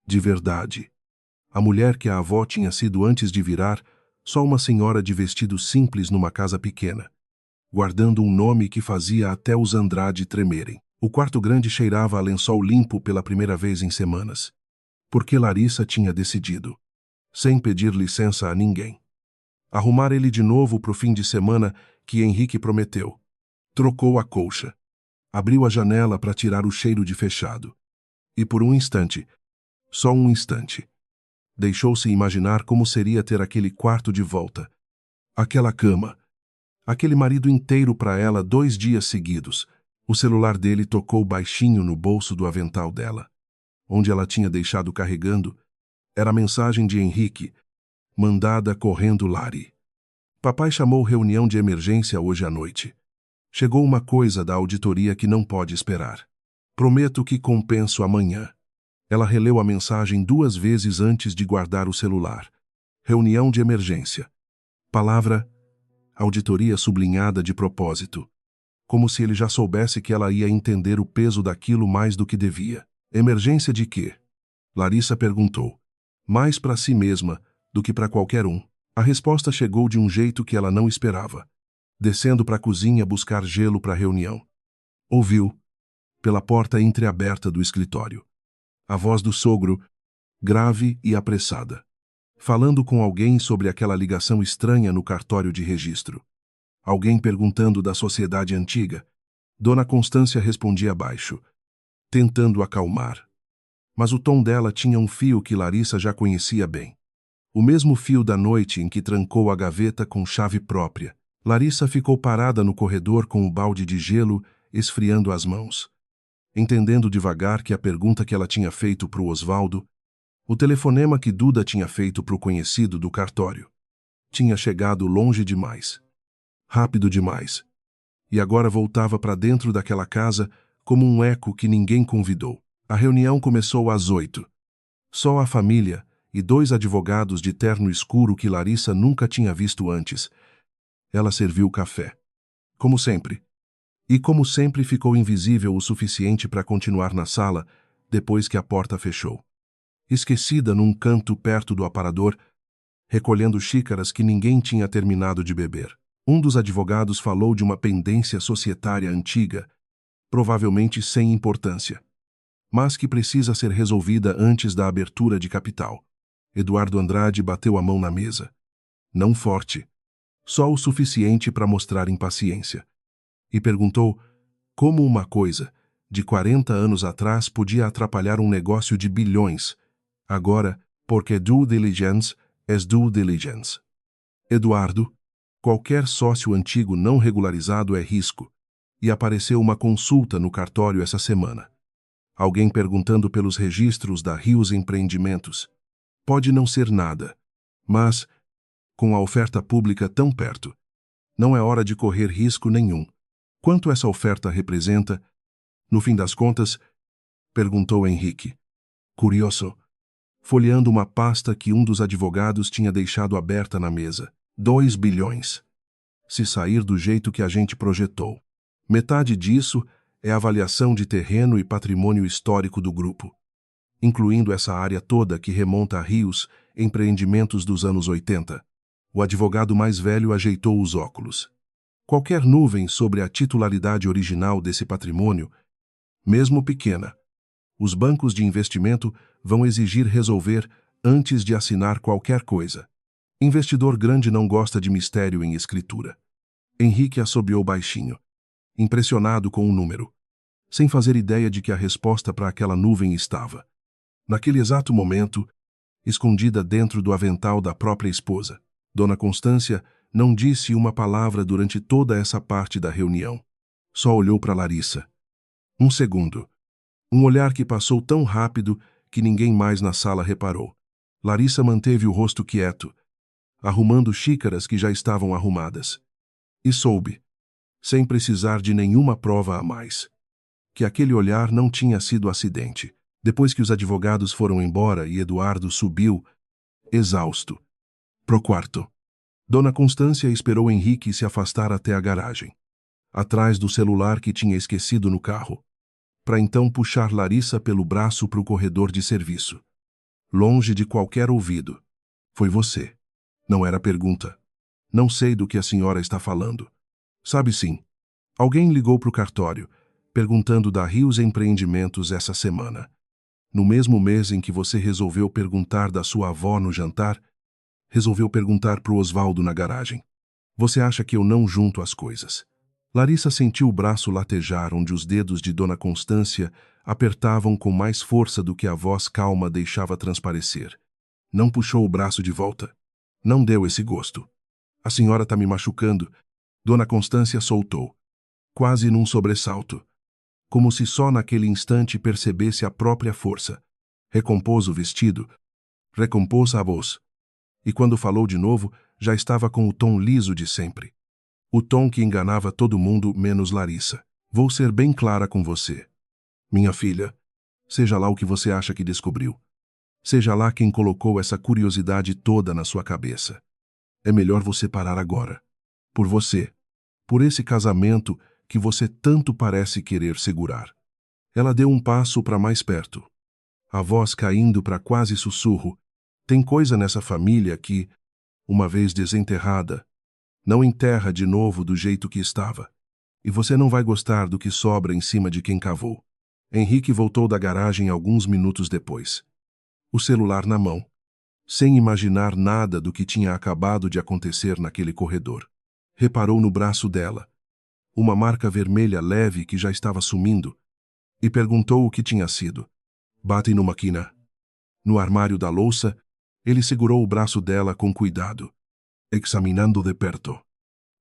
de verdade, a mulher que a avó tinha sido antes de virar só uma senhora de vestido simples numa casa pequena, guardando um nome que fazia até os Andrade tremerem. O quarto grande cheirava a lençol limpo pela primeira vez em semanas, porque Larissa tinha decidido, sem pedir licença a ninguém, arrumar ele de novo para o fim de semana que Henrique prometeu. Trocou a colcha, abriu a janela para tirar o cheiro de fechado. E por um instante, só um instante, deixou-se imaginar como seria ter aquele quarto de volta, aquela cama, aquele marido inteiro para ela 2 dias seguidos. O celular dele tocou baixinho no bolso do avental dela. Onde ela tinha deixado carregando, era a mensagem de Henrique, mandada correndo Lari. Papai chamou reunião de emergência hoje à noite. Chegou uma coisa da auditoria que não pode esperar. Prometo que compenso amanhã. Ela releu a mensagem 2 vezes antes de guardar o celular. Reunião de emergência. Palavra, auditoria sublinhada de propósito. Como se ele já soubesse que ela ia entender o peso daquilo mais do que devia. Emergência de quê? Larissa perguntou. Mais para si mesma do que para qualquer um. A resposta chegou de um jeito que ela não esperava. Descendo para a cozinha buscar gelo para a reunião. Ouviu, pela porta entreaberta do escritório, a voz do sogro, grave e apressada, falando com alguém sobre aquela ligação estranha no cartório de registro. Alguém perguntando da sociedade antiga. Dona Constância respondia baixo, tentando acalmar. Mas o tom dela tinha um fio que Larissa já conhecia bem. O mesmo fio da noite em que trancou a gaveta com chave própria. Larissa ficou parada no corredor com o balde de gelo, esfriando as mãos, entendendo devagar que a pergunta que ela tinha feito para o Osvaldo, o telefonema que Duda tinha feito para o conhecido do cartório, tinha chegado longe demais. Rápido demais. E agora voltava para dentro daquela casa como um eco que ninguém convidou. A reunião começou às 8. Só a família e 2 advogados de terno escuro que Larissa nunca tinha visto antes. Ela serviu café. Como sempre. E como sempre ficou invisível o suficiente para continuar na sala depois que a porta fechou. Esquecida num canto perto do aparador, recolhendo xícaras que ninguém tinha terminado de beber. Um dos advogados falou de uma pendência societária antiga, provavelmente sem importância, mas que precisa ser resolvida antes da abertura de capital. Eduardo Andrade bateu a mão na mesa. Não forte, só o suficiente para mostrar impaciência. E perguntou como uma coisa de 40 anos atrás podia atrapalhar um negócio de bilhões. Agora, porque due diligence é due diligence. Eduardo, qualquer sócio antigo não regularizado é risco. E apareceu uma consulta no cartório essa semana. Alguém perguntando pelos registros da Rios Empreendimentos. Pode não ser nada, mas, com a oferta pública tão perto, não é hora de correr risco nenhum. Quanto essa oferta representa, no fim das contas? Perguntou Henrique. Curioso, folheando uma pasta que um dos advogados tinha deixado aberta na mesa. 2 bilhões. Se sair do jeito que a gente projetou. Metade disso é avaliação de terreno e patrimônio histórico do grupo, incluindo essa área toda que remonta a Rios Empreendimentos dos anos 80. O advogado mais velho ajeitou os óculos. Qualquer nuvem sobre a titularidade original desse patrimônio, mesmo pequena, os bancos de investimento vão exigir resolver antes de assinar qualquer coisa. Investidor grande não gosta de mistério em escritura. Henrique assobiou baixinho, impressionado com o número, sem fazer ideia de que a resposta para aquela nuvem estava, naquele exato momento, escondida dentro do avental da própria esposa. Dona Constância não disse uma palavra durante toda essa parte da reunião. Só olhou para Larissa. Um segundo. Um olhar que passou tão rápido que ninguém mais na sala reparou. Larissa manteve o rosto quieto, arrumando xícaras que já estavam arrumadas. E soube, sem precisar de nenhuma prova a mais, que aquele olhar não tinha sido acidente. Depois que os advogados foram embora e Eduardo subiu, exausto, pro quarto. Dona Constância esperou Henrique se afastar até a garagem, atrás do celular que tinha esquecido no carro, para então puxar Larissa pelo braço para o corredor de serviço. Longe de qualquer ouvido. Foi você. Não era pergunta. Não sei do que a senhora está falando. Sabe sim. Alguém ligou para o cartório, perguntando da Rios Empreendimentos essa semana. No mesmo mês em que você resolveu perguntar da sua avó no jantar, resolveu perguntar para o Osvaldo na garagem. Você acha que eu não junto as coisas? Larissa sentiu o braço latejar onde os dedos de Dona Constância apertavam com mais força do que a voz calma deixava transparecer. Não puxou o braço de volta. Não deu esse gosto. A senhora está me machucando. Dona Constância soltou, quase num sobressalto, como se só naquele instante percebesse a própria força. Recompôs o vestido, recompôs a voz. E quando falou de novo, já estava com o tom liso de sempre. O tom que enganava todo mundo menos Larissa. Vou ser bem clara com você. Minha filha, seja lá o que você acha que descobriu. Seja lá quem colocou essa curiosidade toda na sua cabeça. É melhor você parar agora. Por você. Por esse casamento que você tanto parece querer segurar. Ela deu um passo para mais perto. A voz caindo para quase sussurro. Tem coisa nessa família que, uma vez desenterrada, não enterra de novo do jeito que estava. E você não vai gostar do que sobra em cima de quem cavou. Henrique voltou da garagem alguns minutos depois. O celular na mão, sem imaginar nada do que tinha acabado de acontecer naquele corredor. Reparou no braço dela, uma marca vermelha leve que já estava sumindo, e perguntou o que tinha sido. Bate numa quina. No armário da louça, ele segurou o braço dela com cuidado, examinando de perto.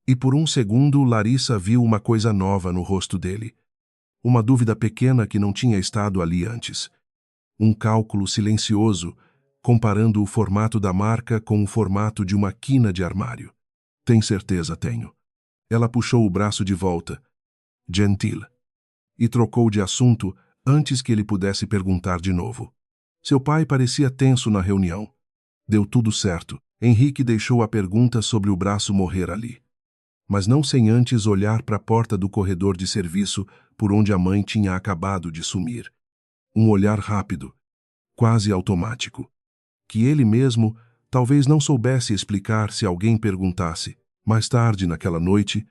E por um segundo Larissa viu uma coisa nova no rosto dele. Uma dúvida pequena que não tinha estado ali antes. Um cálculo silencioso, comparando o formato da marca com o formato de uma quina de armário. Tem certeza, tenho. Ela puxou o braço de volta. Gentil. E trocou de assunto antes que ele pudesse perguntar de novo. Seu pai parecia tenso na reunião. Deu tudo certo. Henrique deixou a pergunta sobre o braço morrer ali. Mas não sem antes olhar para a porta do corredor de serviço por onde a mãe tinha acabado de sumir. Um olhar rápido, quase automático, que ele mesmo talvez não soubesse explicar se alguém perguntasse. Mais tarde, naquela noite,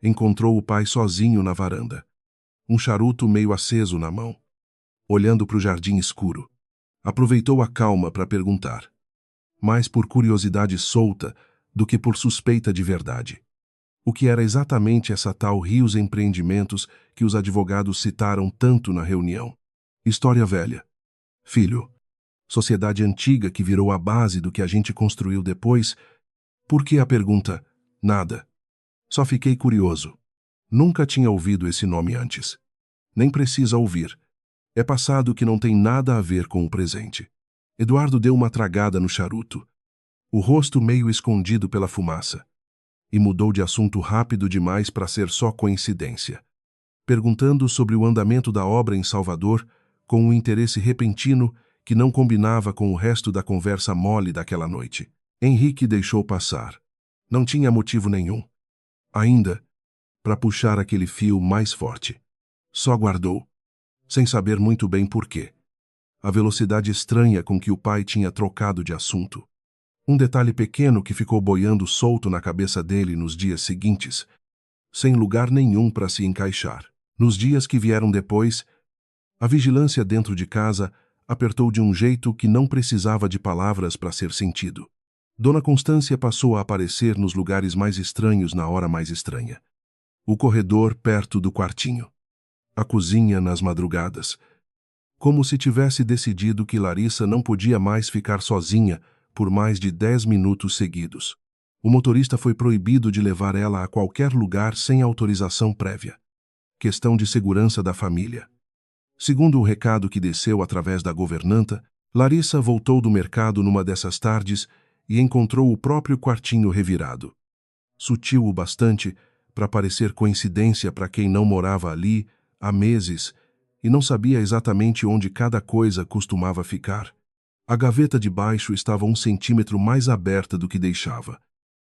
encontrou o pai sozinho na varanda, um charuto meio aceso na mão, olhando para o jardim escuro. Aproveitou a calma para perguntar, mais por curiosidade solta do que por suspeita de verdade. O que era exatamente essa tal Rios Empreendimentos que os advogados citaram tanto na reunião? História velha. Filho, sociedade antiga que virou a base do que a gente construiu depois. Por que a pergunta? Nada. Só fiquei curioso. Nunca tinha ouvido esse nome antes. Nem precisa ouvir. É passado que não tem nada a ver com o presente. Eduardo deu uma tragada no charuto, o rosto meio escondido pela fumaça, e mudou de assunto rápido demais para ser só coincidência, perguntando sobre o andamento da obra em Salvador com um interesse repentino que não combinava com o resto da conversa mole daquela noite. Henrique deixou passar. Não tinha motivo nenhum, ainda, para puxar aquele fio mais forte. Só guardou, sem saber muito bem por quê, a velocidade estranha com que o pai tinha trocado de assunto. Um detalhe pequeno que ficou boiando solto na cabeça dele nos dias seguintes, sem lugar nenhum para se encaixar. Nos dias que vieram depois, a vigilância dentro de casa apertou de um jeito que não precisava de palavras para ser sentido. Dona Constância passou a aparecer nos lugares mais estranhos na hora mais estranha. O corredor perto do quartinho. A cozinha nas madrugadas. Como se tivesse decidido que Larissa não podia mais ficar sozinha por mais de 10 minutos seguidos. O motorista foi proibido de levar ela a qualquer lugar sem autorização prévia. Questão de segurança da família. Segundo o recado que desceu através da governanta, Larissa voltou do mercado numa dessas tardes e encontrou o próprio quartinho revirado. Sutil o bastante para parecer coincidência para quem não morava ali há meses e não sabia exatamente onde cada coisa costumava ficar. A gaveta de baixo estava 1 centímetro mais aberta do que deixava.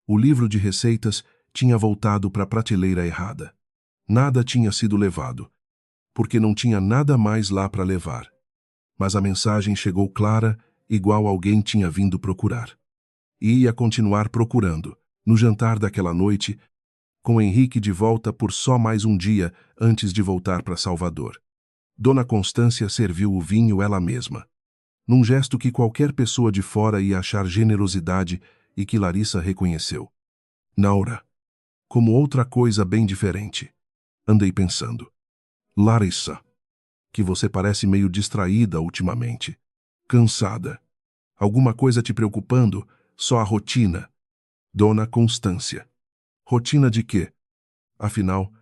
O livro de receitas tinha voltado para a prateleira errada. Nada tinha sido levado, porque não tinha nada mais lá para levar. Mas a mensagem chegou clara, igual alguém tinha vindo procurar. E ia continuar procurando, no jantar daquela noite, com Henrique de volta por só mais um dia antes de voltar para Salvador. Dona Constância serviu o vinho ela mesma, num gesto que qualquer pessoa de fora ia achar generosidade e que Larissa reconheceu. Naura. Como outra coisa bem diferente. Andei pensando. Larissa, que você parece meio distraída ultimamente. Cansada. Alguma coisa te preocupando? Só a rotina. Dona Constância. Rotina de quê? Afinal,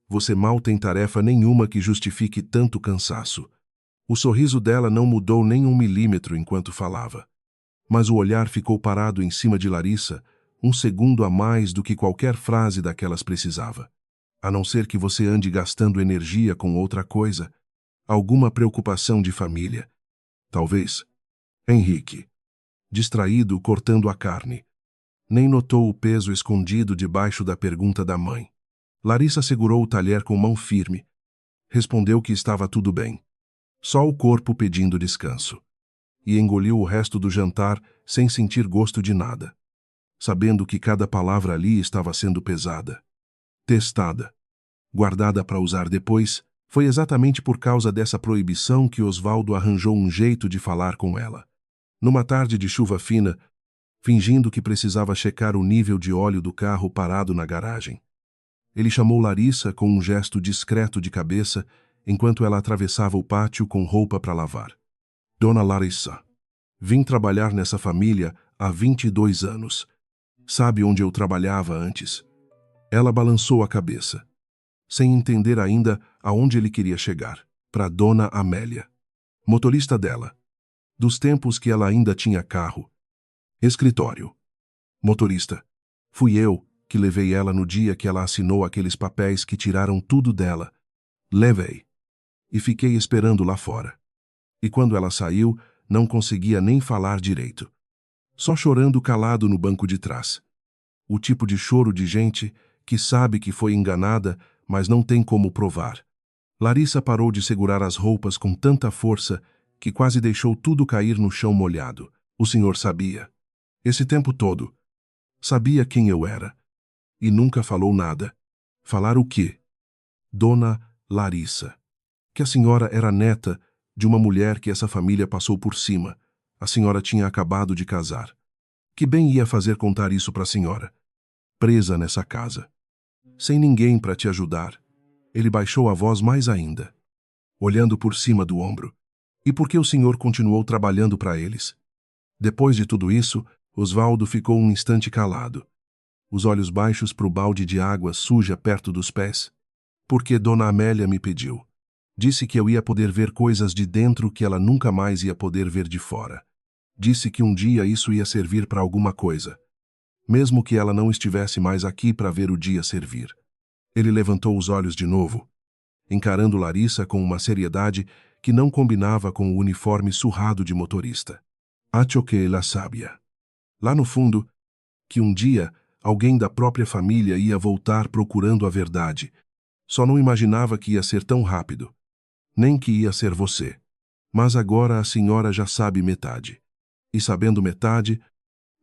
você mal tem tarefa nenhuma que justifique tanto cansaço. O sorriso dela não mudou nem 1 milímetro enquanto falava. Mas o olhar ficou parado em cima de Larissa, 1 segundo a mais do que qualquer frase daquelas precisava. A não ser que você ande gastando energia com outra coisa, alguma preocupação de família. Talvez. Henrique. Distraído, cortando a carne. Nem notou o peso escondido debaixo da pergunta da mãe. Larissa segurou o talher com mão firme. Respondeu que estava tudo bem. Só o corpo pedindo descanso. E engoliu o resto do jantar sem sentir gosto de nada, sabendo que cada palavra ali estava sendo pesada, testada, guardada para usar depois. Foi exatamente por causa dessa proibição que Osvaldo arranjou um jeito de falar com ela. Numa tarde de chuva fina, fingindo que precisava checar o nível de óleo do carro parado na garagem. Ele chamou Larissa com um gesto discreto de cabeça enquanto ela atravessava o pátio com roupa para lavar. Dona Larissa, vim trabalhar nessa família há 22 anos. Sabe onde eu trabalhava antes? Ela balançou a cabeça, sem entender ainda aonde ele queria chegar. Para Dona Amélia, motorista dela, dos tempos que ela ainda tinha carro. Escritório. Motorista. Fui eu que levei ela no dia que ela assinou aqueles papéis que tiraram tudo dela. Levei. E fiquei esperando lá fora. E quando ela saiu, Não conseguia nem falar direito. Só chorando calado no banco de trás. O tipo de choro de gente que sabe que foi enganada, mas não tem como provar. Larissa parou de segurar as roupas com tanta força que quase deixou tudo cair no chão molhado. O senhor sabia. Esse tempo todo. Sabia quem eu era. E nunca falou nada. Falar o quê? Dona Larissa. Que a senhora era neta de uma mulher que essa família passou por cima. A senhora tinha acabado de casar. Que bem ia fazer contar isso para a senhora? Presa nessa casa. Sem ninguém para te ajudar. Ele baixou a voz mais ainda, olhando por cima do ombro. E por que o senhor continuou trabalhando para eles? Depois de tudo isso, Osvaldo ficou um instante calado, os olhos baixos para o balde de água suja perto dos pés. Porque Dona Amélia me pediu. Disse que eu ia poder ver coisas de dentro que ela nunca mais ia poder ver de fora. Disse que um dia isso ia servir para alguma coisa, mesmo que ela não estivesse mais aqui para ver o dia servir. Ele levantou os olhos de novo, encarando Larissa com uma seriedade que não combinava com o uniforme surrado de motorista. Acho que ela sabia. Lá no fundo, que um dia alguém da própria família ia voltar procurando a verdade. Só não imaginava que ia ser tão rápido. Nem que ia ser você. Mas agora a senhora já sabe metade. E sabendo metade,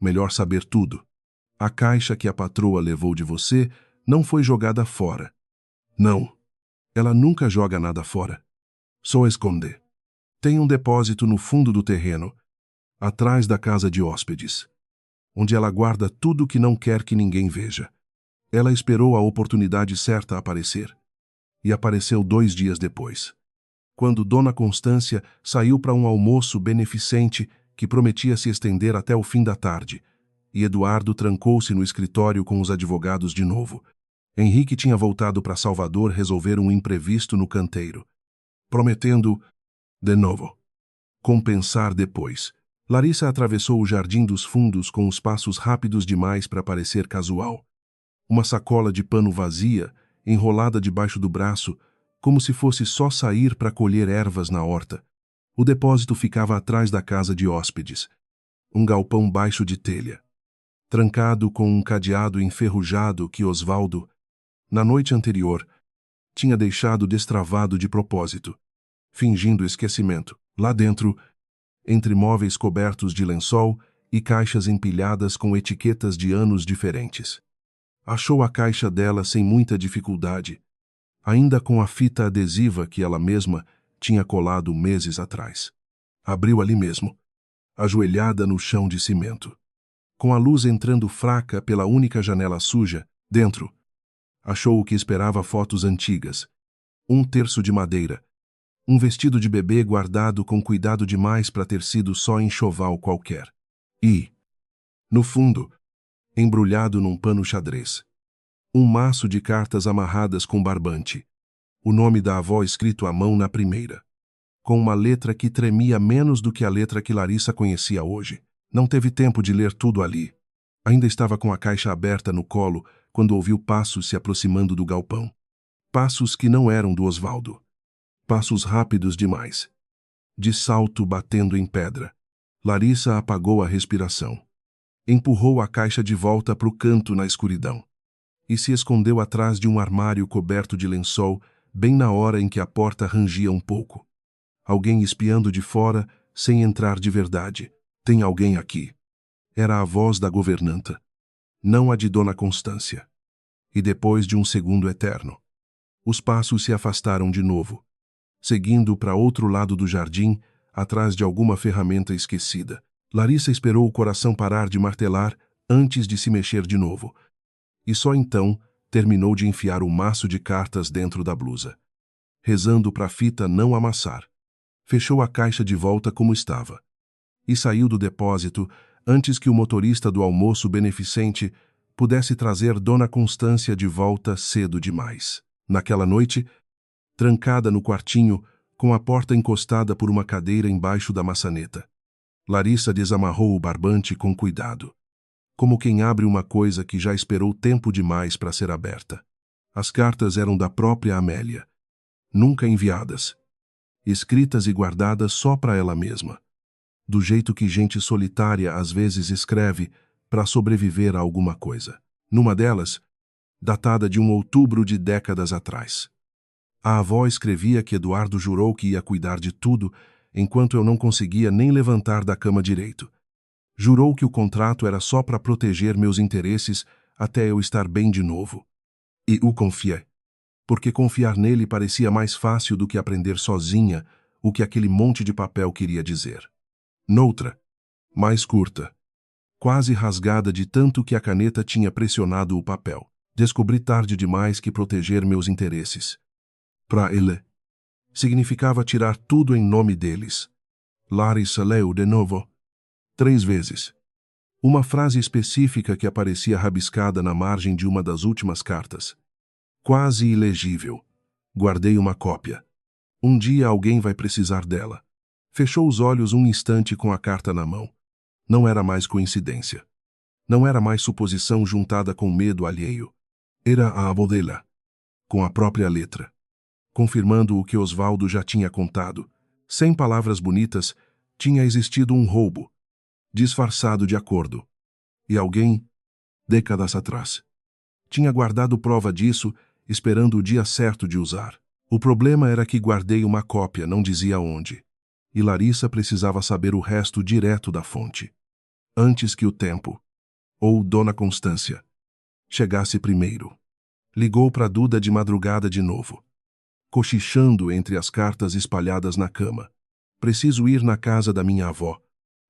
melhor saber tudo. A caixa que a patroa levou de você não foi jogada fora. Não. Ela nunca joga nada fora. Só esconde. Tem um depósito no fundo do terreno, atrás da casa de hóspedes, onde ela guarda tudo que não quer que ninguém veja. Ela esperou a oportunidade certa aparecer. E apareceu 2 dias depois, quando Dona Constância saiu para um almoço beneficente que prometia se estender até o fim da tarde, e Eduardo trancou-se no escritório com os advogados de novo. Henrique tinha voltado para Salvador resolver um imprevisto no canteiro, prometendo, de novo, compensar depois. Larissa atravessou o jardim dos fundos com os passos rápidos demais para parecer casual. Uma sacola de pano vazia, enrolada debaixo do braço, como se fosse só sair para colher ervas na horta. O depósito ficava atrás da casa de hóspedes, um galpão baixo de telha, trancado com um cadeado enferrujado que Osvaldo, na noite anterior, tinha deixado destravado de propósito, fingindo esquecimento. Lá dentro, entre móveis cobertos de lençol e caixas empilhadas com etiquetas de anos diferentes. Achou a caixa dela sem muita dificuldade, ainda com a fita adesiva que ela mesma tinha colado meses atrás. Abriu ali mesmo, ajoelhada no chão de cimento. Com a luz entrando fraca pela única janela suja, dentro, achou o que esperava: fotos antigas, um terço de madeira, um vestido de bebê guardado com cuidado demais para ter sido só enxoval qualquer. E, no fundo, embrulhado num pano xadrez, um maço de cartas amarradas com barbante, o nome da avó escrito à mão na primeira, com uma letra que tremia menos do que a letra que Larissa conhecia hoje. Não teve tempo de ler tudo ali. Ainda estava com a caixa aberta no colo quando ouviu passos se aproximando do galpão. Passos que não eram do Osvaldo. Passos rápidos demais. De salto batendo em pedra. Larissa apagou a respiração. Empurrou a caixa de volta para o canto na escuridão. E se escondeu atrás de um armário coberto de lençol, bem na hora em que a porta rangia um pouco. Alguém espiando de fora, sem entrar de verdade. Tem alguém aqui. Era a voz da governanta, não a de Dona Constância. E depois de um segundo eterno, os passos se afastaram de novo, seguindo para outro lado do jardim, atrás de alguma ferramenta esquecida. Larissa esperou o coração parar de martelar antes de se mexer de novo. E só então terminou de enfiar o maço de cartas dentro da blusa, rezando para a fita não amassar. Fechou a caixa de volta como estava e saiu do depósito antes que o motorista do almoço beneficente pudesse trazer Dona Constância de volta cedo demais. Naquela noite, trancada no quartinho, com a porta encostada por uma cadeira embaixo da maçaneta, Larissa desamarrou o barbante com cuidado, como quem abre uma coisa que já esperou tempo demais para ser aberta. As cartas eram da própria Amélia, nunca enviadas, escritas e guardadas só para ela mesma. do jeito que gente solitária às vezes escreve para sobreviver a alguma coisa. Numa delas, datada de um outubro de décadas atrás. A avó escrevia que Eduardo jurou que ia cuidar de tudo, enquanto eu não conseguia nem levantar da cama direito. Jurou que o contrato era só para proteger meus interesses até eu estar bem de novo. E o confiei, porque confiar nele parecia mais fácil do que aprender sozinha o que aquele monte de papel queria dizer. Noutra, mais curta, quase rasgada de tanto que a caneta tinha pressionado o papel, descobri tarde demais que proteger meus interesses, para ele, significava tirar tudo em nome deles. Larissa leu de novo, 3 vezes. Uma frase específica que aparecia rabiscada na margem de uma das últimas cartas. Quase ilegível. Guardei uma cópia. Um dia alguém vai precisar dela. Fechou os olhos um instante com a carta na mão. Não era mais coincidência. Não era mais suposição juntada com medo alheio. Era a avó dela, com a própria letra, confirmando o que Osvaldo já tinha contado. Sem palavras bonitas, tinha existido um roubo, disfarçado de acordo. E alguém, décadas atrás, tinha guardado prova disso, esperando o dia certo de usar. O problema era que guardei uma cópia, não dizia onde. E Larissa precisava saber o resto direto da fonte. Antes que o tempo, ou Dona Constância, chegasse primeiro. Ligou para Duda de madrugada de novo, cochichando entre as cartas espalhadas na cama. Preciso ir na casa da minha avó.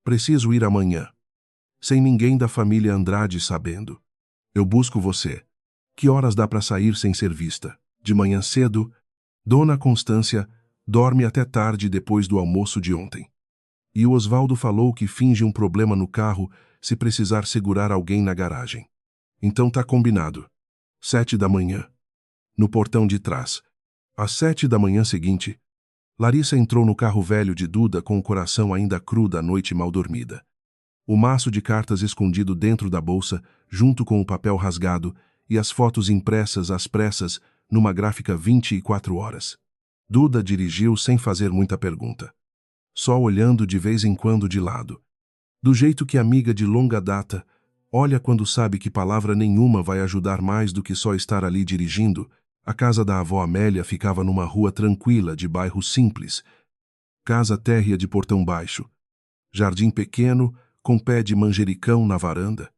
Preciso ir amanhã. Sem ninguém da família Andrade sabendo. Eu busco você. Que horas dá para sair sem ser vista? De manhã cedo, Dona Constância dorme até tarde depois do almoço de ontem. E o Osvaldo falou que finge um problema no carro se precisar segurar alguém na garagem. Então tá combinado. 7 da manhã. No portão de trás. Às 7 da manhã seguinte, Larissa entrou no carro velho de Duda com o coração ainda cru da noite mal dormida. O maço de cartas escondido dentro da bolsa, junto com o papel rasgado e as fotos impressas às pressas numa gráfica 24 horas. Duda dirigiu sem fazer muita pergunta, só olhando de vez em quando de lado. Do jeito que amiga de longa data olha quando sabe que palavra nenhuma vai ajudar mais do que só estar ali dirigindo. A casa da avó Amélia ficava numa rua tranquila de bairro simples. Casa térrea de portão baixo. Jardim pequeno, com pé de manjericão na varanda.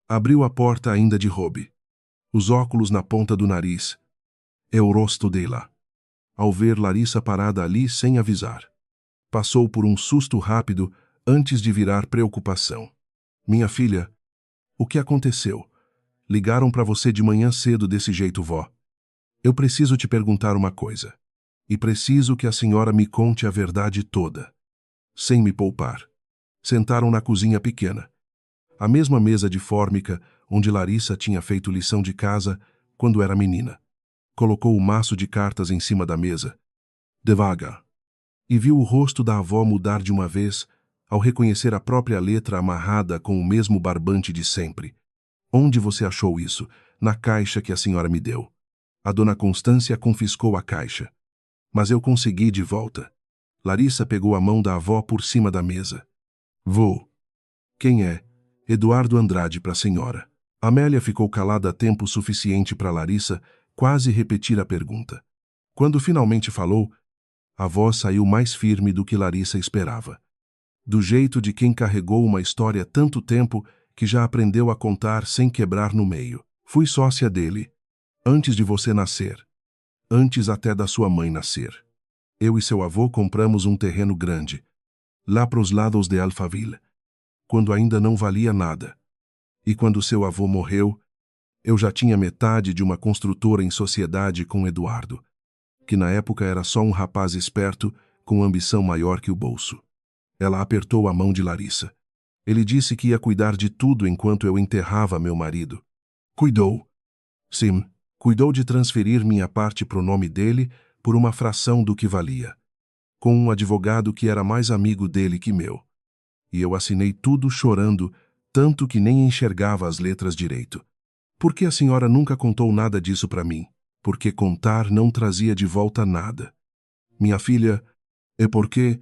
Abriu a porta ainda de robe. Os óculos na ponta do nariz. É o rosto dela. Ao ver Larissa parada ali sem avisar. Passou por um susto rápido antes de virar preocupação. Minha filha, o que aconteceu? Ligaram para você de manhã cedo desse jeito, vó. Eu preciso te perguntar uma coisa. E preciso que a senhora me conte a verdade toda. Sem me poupar. Sentaram na cozinha pequena. A mesma mesa de fórmica onde Larissa tinha feito lição de casa quando era menina. Colocou o maço de cartas em cima da mesa. Devagar. E viu o rosto da avó mudar de uma vez ao reconhecer a própria letra amarrada com o mesmo barbante de sempre. Onde você achou isso? Na caixa que a senhora me deu. A dona Constância confiscou a caixa. Mas eu consegui de volta. Larissa pegou a mão da avó por cima da mesa. Vô. Quem é? Eduardo Andrade para a senhora. Amélia ficou calada tempo suficiente para Larissa quase repetir a pergunta. Quando finalmente falou, a voz saiu mais firme do que Larissa esperava. Do jeito de quem carregou uma história tanto tempo que já aprendeu a contar sem quebrar no meio. Fui sócia dele. Antes de você nascer. Antes até da sua mãe nascer. Eu e seu avô compramos um terreno grande, lá pros lados de Alphaville, quando ainda não valia nada. E quando seu avô morreu, eu já tinha metade de uma construtora em sociedade com Eduardo, que na época era só um rapaz esperto com ambição maior que o bolso. Ela apertou a mão de Larissa. Ele disse que ia cuidar de tudo enquanto eu enterrava meu marido. Cuidou. Sim. Cuidou de transferir minha parte pro nome dele por uma fração do que valia, com um advogado que era mais amigo dele que meu. E eu assinei tudo chorando, tanto que nem enxergava as letras direito. Por que a senhora nunca contou nada disso para mim? Porque contar não trazia de volta nada. Minha filha, é porque,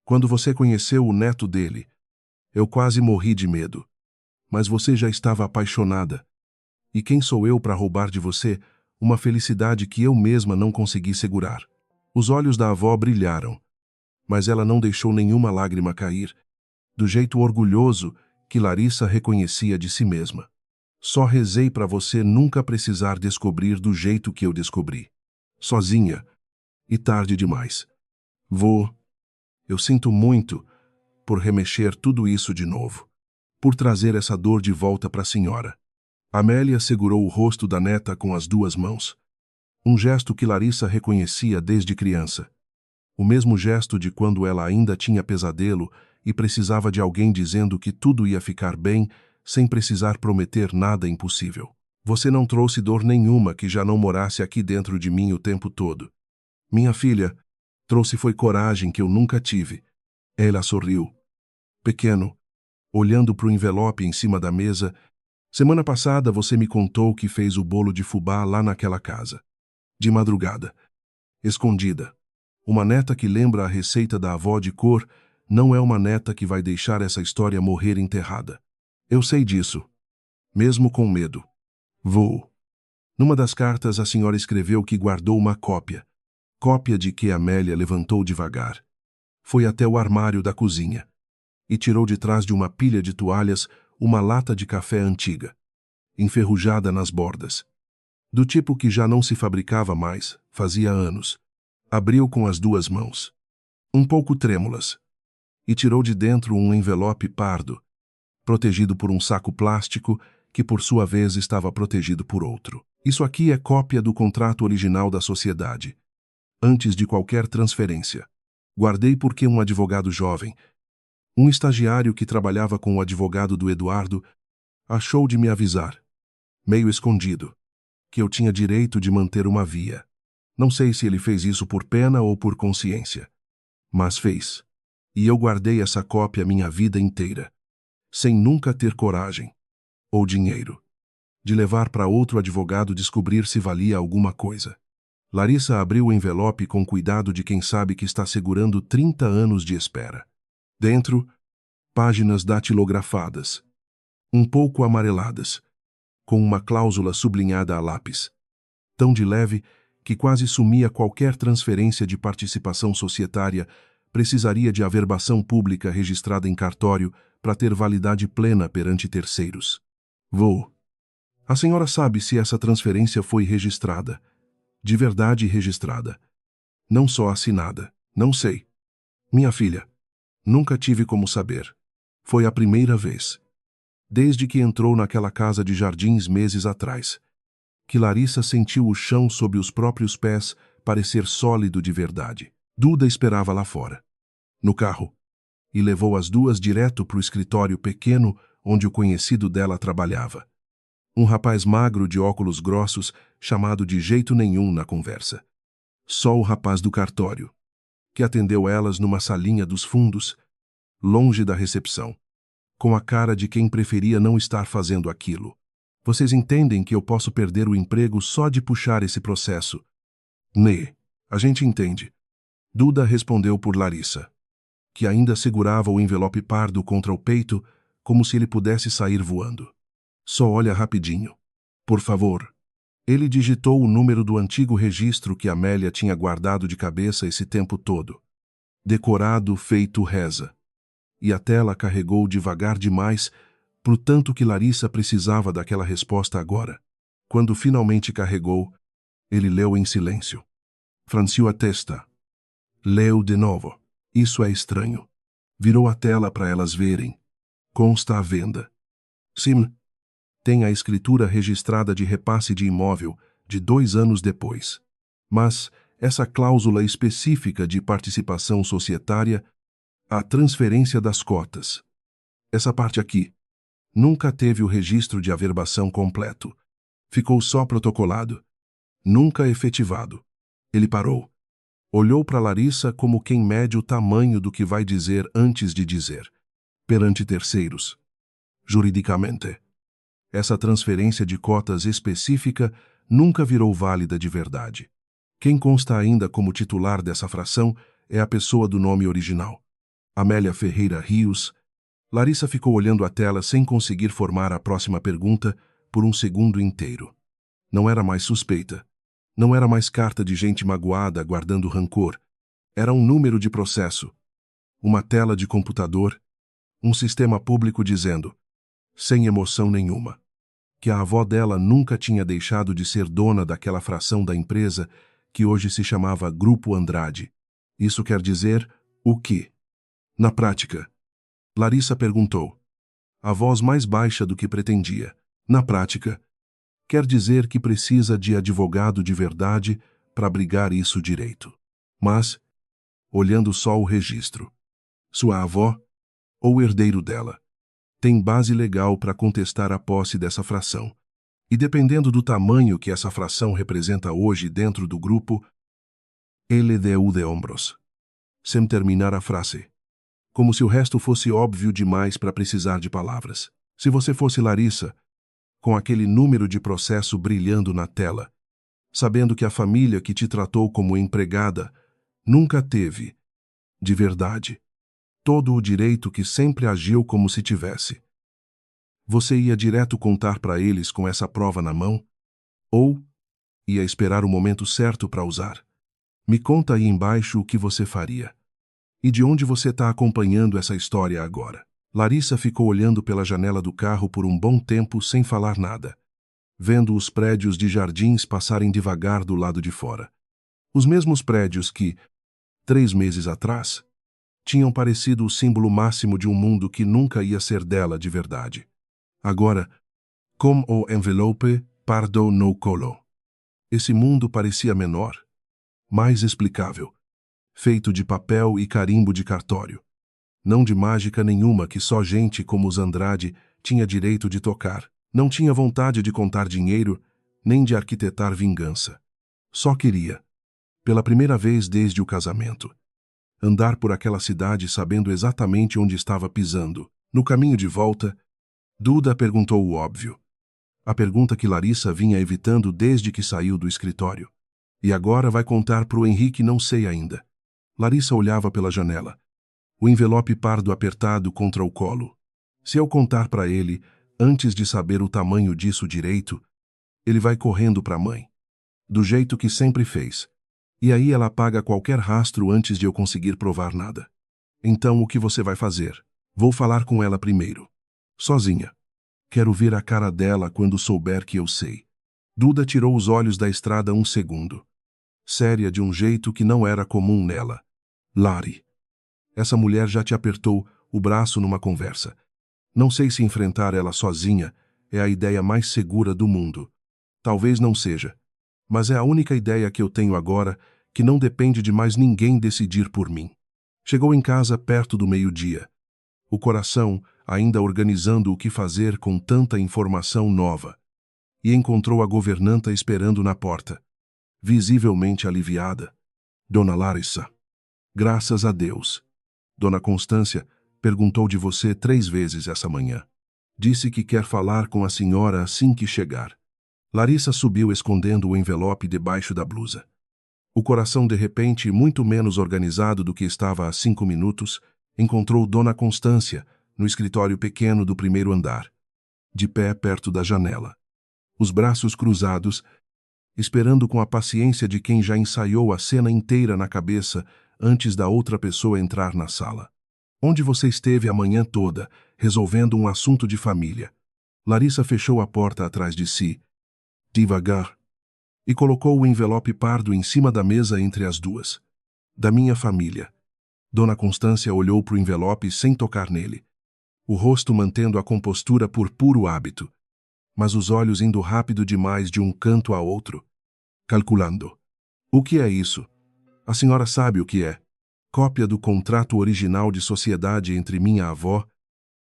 Quando você conheceu o neto dele, eu quase morri de medo. Mas você já estava apaixonada. E quem sou eu para roubar de você uma felicidade que eu mesma não consegui segurar? Os olhos da avó brilharam, mas ela não deixou nenhuma lágrima cair, do jeito orgulhoso que Larissa reconhecia de si mesma. Só rezei para você nunca precisar descobrir do jeito que eu descobri. Sozinha. E tarde demais. Vô, eu sinto muito por remexer tudo isso de novo. Por trazer essa dor de volta para a senhora. Amélia segurou o rosto da neta com as duas mãos. Um gesto que Larissa reconhecia desde criança. O mesmo gesto de quando ela ainda tinha pesadelo e precisava de alguém dizendo que tudo ia ficar bem, sem precisar prometer nada impossível. Você não trouxe dor nenhuma que já não morasse aqui dentro de mim o tempo todo. Minha filha, trouxe foi coragem que eu nunca tive. Ela sorriu. Pequeno, olhando para o envelope em cima da mesa, semana passada você me contou que fez o bolo de fubá lá naquela casa. De madrugada. Escondida. Uma neta que lembra a receita da avó de cor não é uma neta que vai deixar essa história morrer enterrada. Eu sei disso. Mesmo com medo. Vou. Numa das cartas a senhora escreveu que guardou uma cópia. Cópia de que Amélia levantou devagar. Foi até o armário da cozinha. E tirou de trás de uma pilha de toalhas uma lata de café antiga. Enferrujada nas bordas. Do tipo que já não se fabricava mais, fazia anos. Abriu com as duas mãos. Um pouco trêmulas. E tirou de dentro um envelope pardo, protegido por um saco plástico que por sua vez estava protegido por outro. Isso aqui é cópia do contrato original da sociedade. Antes de qualquer transferência. Guardei porque um advogado jovem, um estagiário que trabalhava com o advogado do Eduardo, achou de me avisar, meio escondido, que eu tinha direito de manter uma via. Não sei se ele fez isso por pena ou por consciência. Mas fez. E eu guardei essa cópia minha vida inteira, sem nunca ter coragem, ou dinheiro, de levar para outro advogado descobrir se valia alguma coisa. Larissa abriu o envelope com cuidado de quem sabe que está segurando 30 anos de espera. Dentro, páginas datilografadas, um pouco amareladas, com uma cláusula sublinhada a lápis, tão de leve que quase sumia qualquer transferência de participação societária, precisaria de averbação pública registrada em cartório para ter validade plena perante terceiros. Vô. A senhora sabe se essa transferência foi registrada, de verdade registrada, não só assinada. Não sei. Minha filha, nunca tive como saber. Foi a primeira vez, desde que entrou naquela casa de jardins meses atrás, que Larissa sentiu o chão sob os próprios pés parecer sólido de verdade. Duda esperava lá fora, no carro, e levou as duas direto para o escritório pequeno onde o conhecido dela trabalhava. Um rapaz magro de óculos grossos, chamado de jeito nenhum na conversa. Só o rapaz do cartório, que atendeu elas numa salinha dos fundos, longe da recepção, com a cara de quem preferia não estar fazendo aquilo. Vocês entendem que eu posso perder o emprego só de puxar esse processo? Né, a gente entende. Duda respondeu por Larissa, que ainda segurava o envelope pardo contra o peito, como se ele pudesse sair voando. Só olha rapidinho. Por favor. Ele digitou o número do antigo registro que Amélia tinha guardado de cabeça esse tempo todo. Decorado, feito reza. E a tela carregou devagar demais, pro tanto que Larissa precisava daquela resposta agora. Quando finalmente carregou, ele leu em silêncio. Franciou a testa. Leu de novo. Isso é estranho. Virou a tela para elas verem. Consta à venda. Sim. Tem a escritura registrada de repasse de imóvel de 2 anos depois. Mas essa cláusula específica de participação societária, a transferência das cotas. Essa parte aqui nunca teve o registro de averbação completo. Ficou só protocolado. Nunca efetivado. Ele parou. Olhou para Larissa como quem mede o tamanho do que vai dizer antes de dizer. Perante terceiros. Juridicamente. Essa transferência de cotas específica nunca virou válida de verdade. Quem consta ainda como titular dessa fração é a pessoa do nome original. Amélia Ferreira Rios. Larissa ficou olhando a tela sem conseguir formar a próxima pergunta por um segundo inteiro. Não era mais suspeita. Não era mais carta de gente magoada guardando rancor. Era um número de processo. Uma tela de computador. Um sistema público dizendo, sem emoção nenhuma, que a avó dela nunca tinha deixado de ser dona daquela fração da empresa que hoje se chamava Grupo Andrade. Isso quer dizer o quê? Na prática, Larissa perguntou, a voz mais baixa do que pretendia. Na prática, quer dizer que precisa de advogado de verdade para brigar isso direito. Mas, olhando só o registro, sua avó, ou o herdeiro dela, tem base legal para contestar a posse dessa fração. E dependendo do tamanho que essa fração representa hoje dentro do grupo, ele deu de ombros. Sem terminar a frase. Como se o resto fosse óbvio demais para precisar de palavras. Se você fosse Larissa, com aquele número de processo brilhando na tela, sabendo que a família que te tratou como empregada nunca teve, de verdade, todo o direito que sempre agiu como se tivesse. Você ia direto contar para eles com essa prova na mão? Ou ia esperar o momento certo para usar? Me conta aí embaixo o que você faria. E de onde você está acompanhando essa história agora? Larissa ficou olhando pela janela do carro por um bom tempo sem falar nada, vendo os prédios de jardins passarem devagar do lado de fora. Os mesmos prédios que, 3 meses atrás, tinham parecido o símbolo máximo de um mundo que nunca ia ser dela de verdade. Agora, como o envelope pardo no colo. Esse mundo parecia menor, mais explicável, feito de papel e carimbo de cartório. Não de mágica nenhuma que só gente como os Andrade tinha direito de tocar. Não tinha vontade de contar dinheiro, nem de arquitetar vingança. Só queria, pela primeira vez desde o casamento, andar por aquela cidade sabendo exatamente onde estava pisando. No caminho de volta, Duda perguntou o óbvio. A pergunta que Larissa vinha evitando desde que saiu do escritório. E agora vai contar pro Henrique, não sei ainda. Larissa olhava pela janela. O envelope pardo apertado contra o colo. Se eu contar para ele, antes de saber o tamanho disso direito, ele vai correndo para a mãe. Do jeito que sempre fez. E aí ela apaga qualquer rastro antes de eu conseguir provar nada. Então o que você vai fazer? Vou falar com ela primeiro. Sozinha. Quero ver a cara dela quando souber que eu sei. Duda tirou os olhos da estrada um segundo. Séria de um jeito que não era comum nela. Lari. Essa mulher já te apertou o braço numa conversa. Não sei se enfrentar ela sozinha é a ideia mais segura do mundo. Talvez não seja. Mas é a única ideia que eu tenho agora que não depende de mais ninguém decidir por mim. Chegou em casa perto do meio-dia. O coração ainda organizando o que fazer com tanta informação nova. E encontrou a governanta esperando na porta, visivelmente aliviada. Dona Larissa. Graças a Deus. Dona Constância perguntou de você 3 vezes essa manhã. Disse que quer falar com a senhora assim que chegar. Larissa subiu escondendo o envelope debaixo da blusa. O coração de repente, muito menos organizado do que estava há 5 minutos, encontrou Dona Constância no escritório pequeno do primeiro andar, de pé perto da janela. Os braços cruzados, esperando com a paciência de quem já ensaiou a cena inteira na cabeça antes da outra pessoa entrar na sala. Onde você esteve a manhã toda, resolvendo um assunto de família? Larissa fechou a porta atrás de si, devagar, e colocou o envelope pardo em cima da mesa entre as duas. Da minha família. Dona Constância olhou para o envelope sem tocar nele, o rosto mantendo a compostura por puro hábito, mas os olhos indo rápido demais de um canto a outro, calculando. O que é isso? A senhora sabe o que é. Cópia do contrato original de sociedade entre minha avó,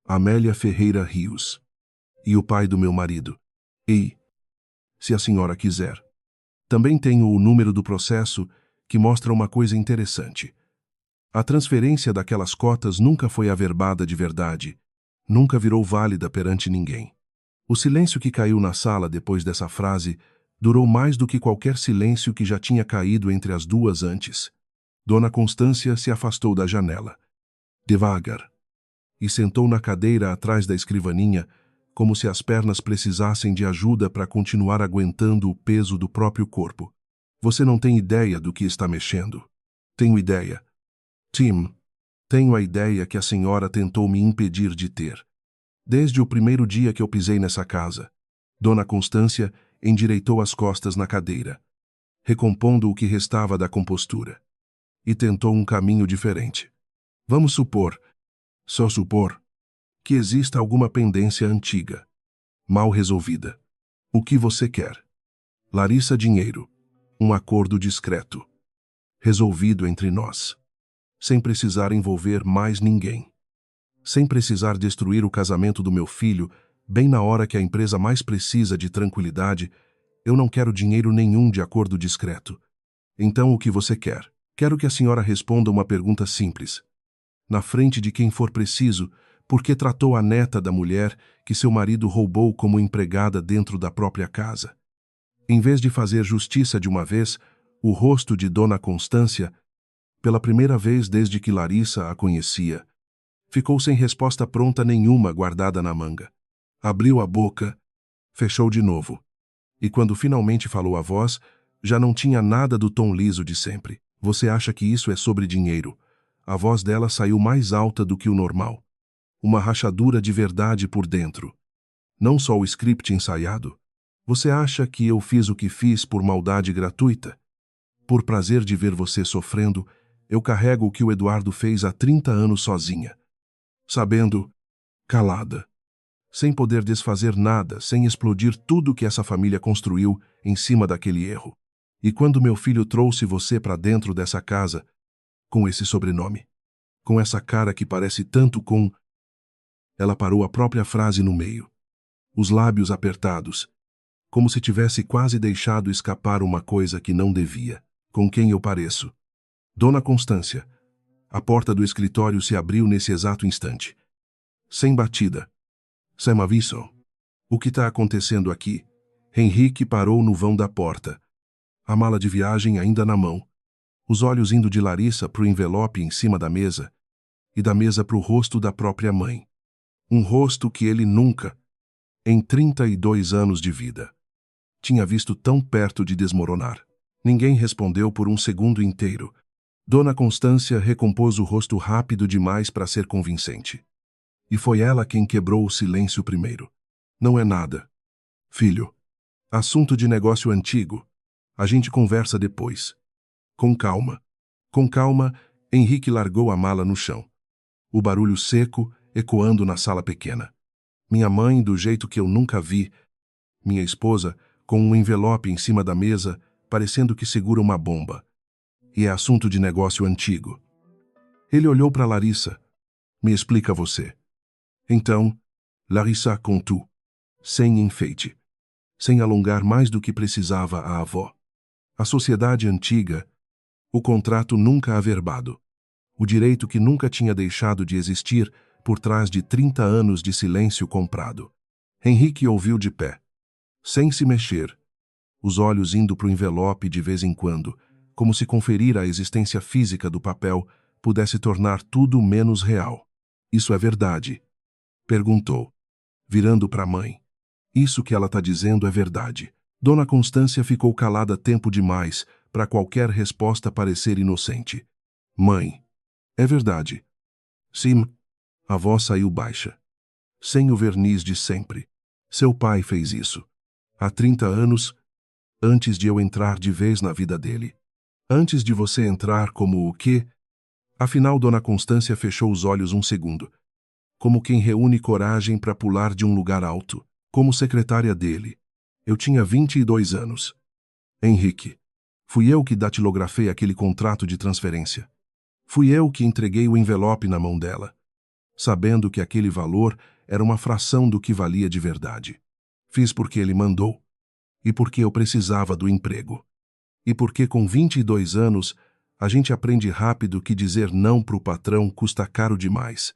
Amélia Ferreira Rios, e o pai do meu marido. E, se a senhora quiser, também tenho o número do processo que mostra uma coisa interessante. A transferência daquelas cotas nunca foi averbada de verdade, nunca virou válida perante ninguém. O silêncio que caiu na sala depois dessa frase durou mais do que qualquer silêncio que já tinha caído entre as duas antes. Dona Constância se afastou da janela. devagar, e sentou na cadeira atrás da escrivaninha, como se as pernas precisassem de ajuda para continuar aguentando o peso do próprio corpo. Você não tem ideia do que está mexendo. Tenho ideia. Tim, tenho a ideia que a senhora tentou me impedir de ter. Desde o primeiro dia que eu pisei nessa casa, Dona Constância endireitou as costas na cadeira, recompondo o que restava da compostura, e tentou um caminho diferente. Vamos supor, só supor, que exista alguma pendência antiga, mal resolvida. O que você quer? Larissa, dinheiro. Um acordo discreto, resolvido entre nós, sem precisar envolver mais ninguém, sem precisar destruir o casamento do meu filho, bem na hora que a empresa mais precisa de tranquilidade. Eu não quero dinheiro nenhum de acordo discreto. Então o que você quer? Quero que a senhora responda uma pergunta simples. Na frente de quem for preciso, por que tratou a neta da mulher que seu marido roubou como empregada dentro da própria casa? Em vez de fazer justiça de uma vez, o rosto de Dona Constância, pela primeira vez desde que Larissa a conhecia, ficou sem resposta pronta nenhuma guardada na manga. Abriu a boca, fechou de novo. E quando finalmente falou a voz, já não tinha nada do tom liso de sempre. Você acha que isso é sobre dinheiro? A voz dela saiu mais alta do que o normal. Uma rachadura de verdade por dentro. Não só o script ensaiado. Você acha que eu fiz o que fiz por maldade gratuita? Por prazer de ver você sofrendo, eu carrego o que o Eduardo fez há 30 anos sozinha. Sabendo, calada. Sem poder desfazer nada, sem explodir tudo que essa família construiu em cima daquele erro. E quando meu filho trouxe você para dentro dessa casa, com esse sobrenome, com essa cara que parece tanto com... Ela parou a própria frase no meio, os lábios apertados, como se tivesse quase deixado escapar uma coisa que não devia. Com quem eu pareço? Dona Constância. A porta do escritório se abriu nesse exato instante. Sem batida. Sem aviso. O que está acontecendo aqui? Henrique parou no vão da porta, a mala de viagem ainda na mão, os olhos indo de Larissa para o envelope em cima da mesa, e da mesa para o rosto da própria mãe. Um rosto que ele nunca, em 32 anos de vida, tinha visto tão perto de desmoronar. Ninguém respondeu por um segundo inteiro. Dona Constância recompôs o rosto rápido demais para ser convincente. E foi ela quem quebrou o silêncio primeiro. Não é nada. Filho. Assunto de negócio antigo. A gente conversa depois. Com calma. Com calma, Henrique largou a mala no chão. O barulho seco ecoando na sala pequena. Minha mãe, do jeito que eu nunca vi. Minha esposa, com um envelope em cima da mesa, parecendo que segura uma bomba. E é assunto de negócio antigo. Ele olhou para Larissa. Me explica você. Então, Larissa contou, sem enfeite, sem alongar mais do que precisava a avó. A sociedade antiga, o contrato nunca averbado, o direito que nunca tinha deixado de existir por trás de 30 anos de silêncio comprado. Henrique ouviu de pé, sem se mexer, os olhos indo para o envelope de vez em quando, como se conferir a existência física do papel pudesse tornar tudo menos real. Isso é verdade? Perguntou, virando para a mãe. Isso que ela está dizendo é verdade. Dona Constância ficou calada tempo demais para qualquer resposta parecer inocente. Mãe, é verdade. Sim. A voz saiu baixa. Sem o verniz de sempre. Seu pai fez isso. Há 30 anos, antes de eu entrar de vez na vida dele. Antes de você entrar como o quê? Afinal, Dona Constância fechou os olhos um segundo. Como quem reúne coragem para pular de um lugar alto. Como secretária dele. Eu tinha 22 anos. Henrique. Fui eu que datilografei aquele contrato de transferência. Fui eu que entreguei o envelope na mão dela, sabendo que aquele valor era uma fração do que valia de verdade. Fiz porque ele mandou. E porque eu precisava do emprego. E porque com 22 anos, a gente aprende rápido que dizer não para o patrão custa caro demais.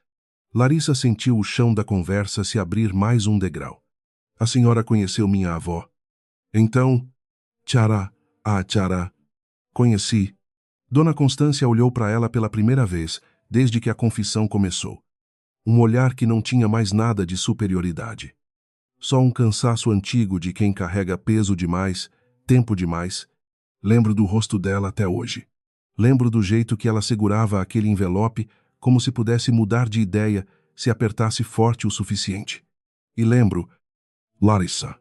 Larissa sentiu o chão da conversa se abrir mais um degrau. A senhora conheceu minha avó. Então, tchará, tchará. Conheci. Dona Constância olhou para ela pela primeira vez, desde que a confissão começou. Um olhar que não tinha mais nada de superioridade. Só um cansaço antigo de quem carrega peso demais, tempo demais. Lembro do rosto dela até hoje. Lembro do jeito que ela segurava aquele envelope, como se pudesse mudar de ideia se apertasse forte o suficiente. E lembro, Larissa,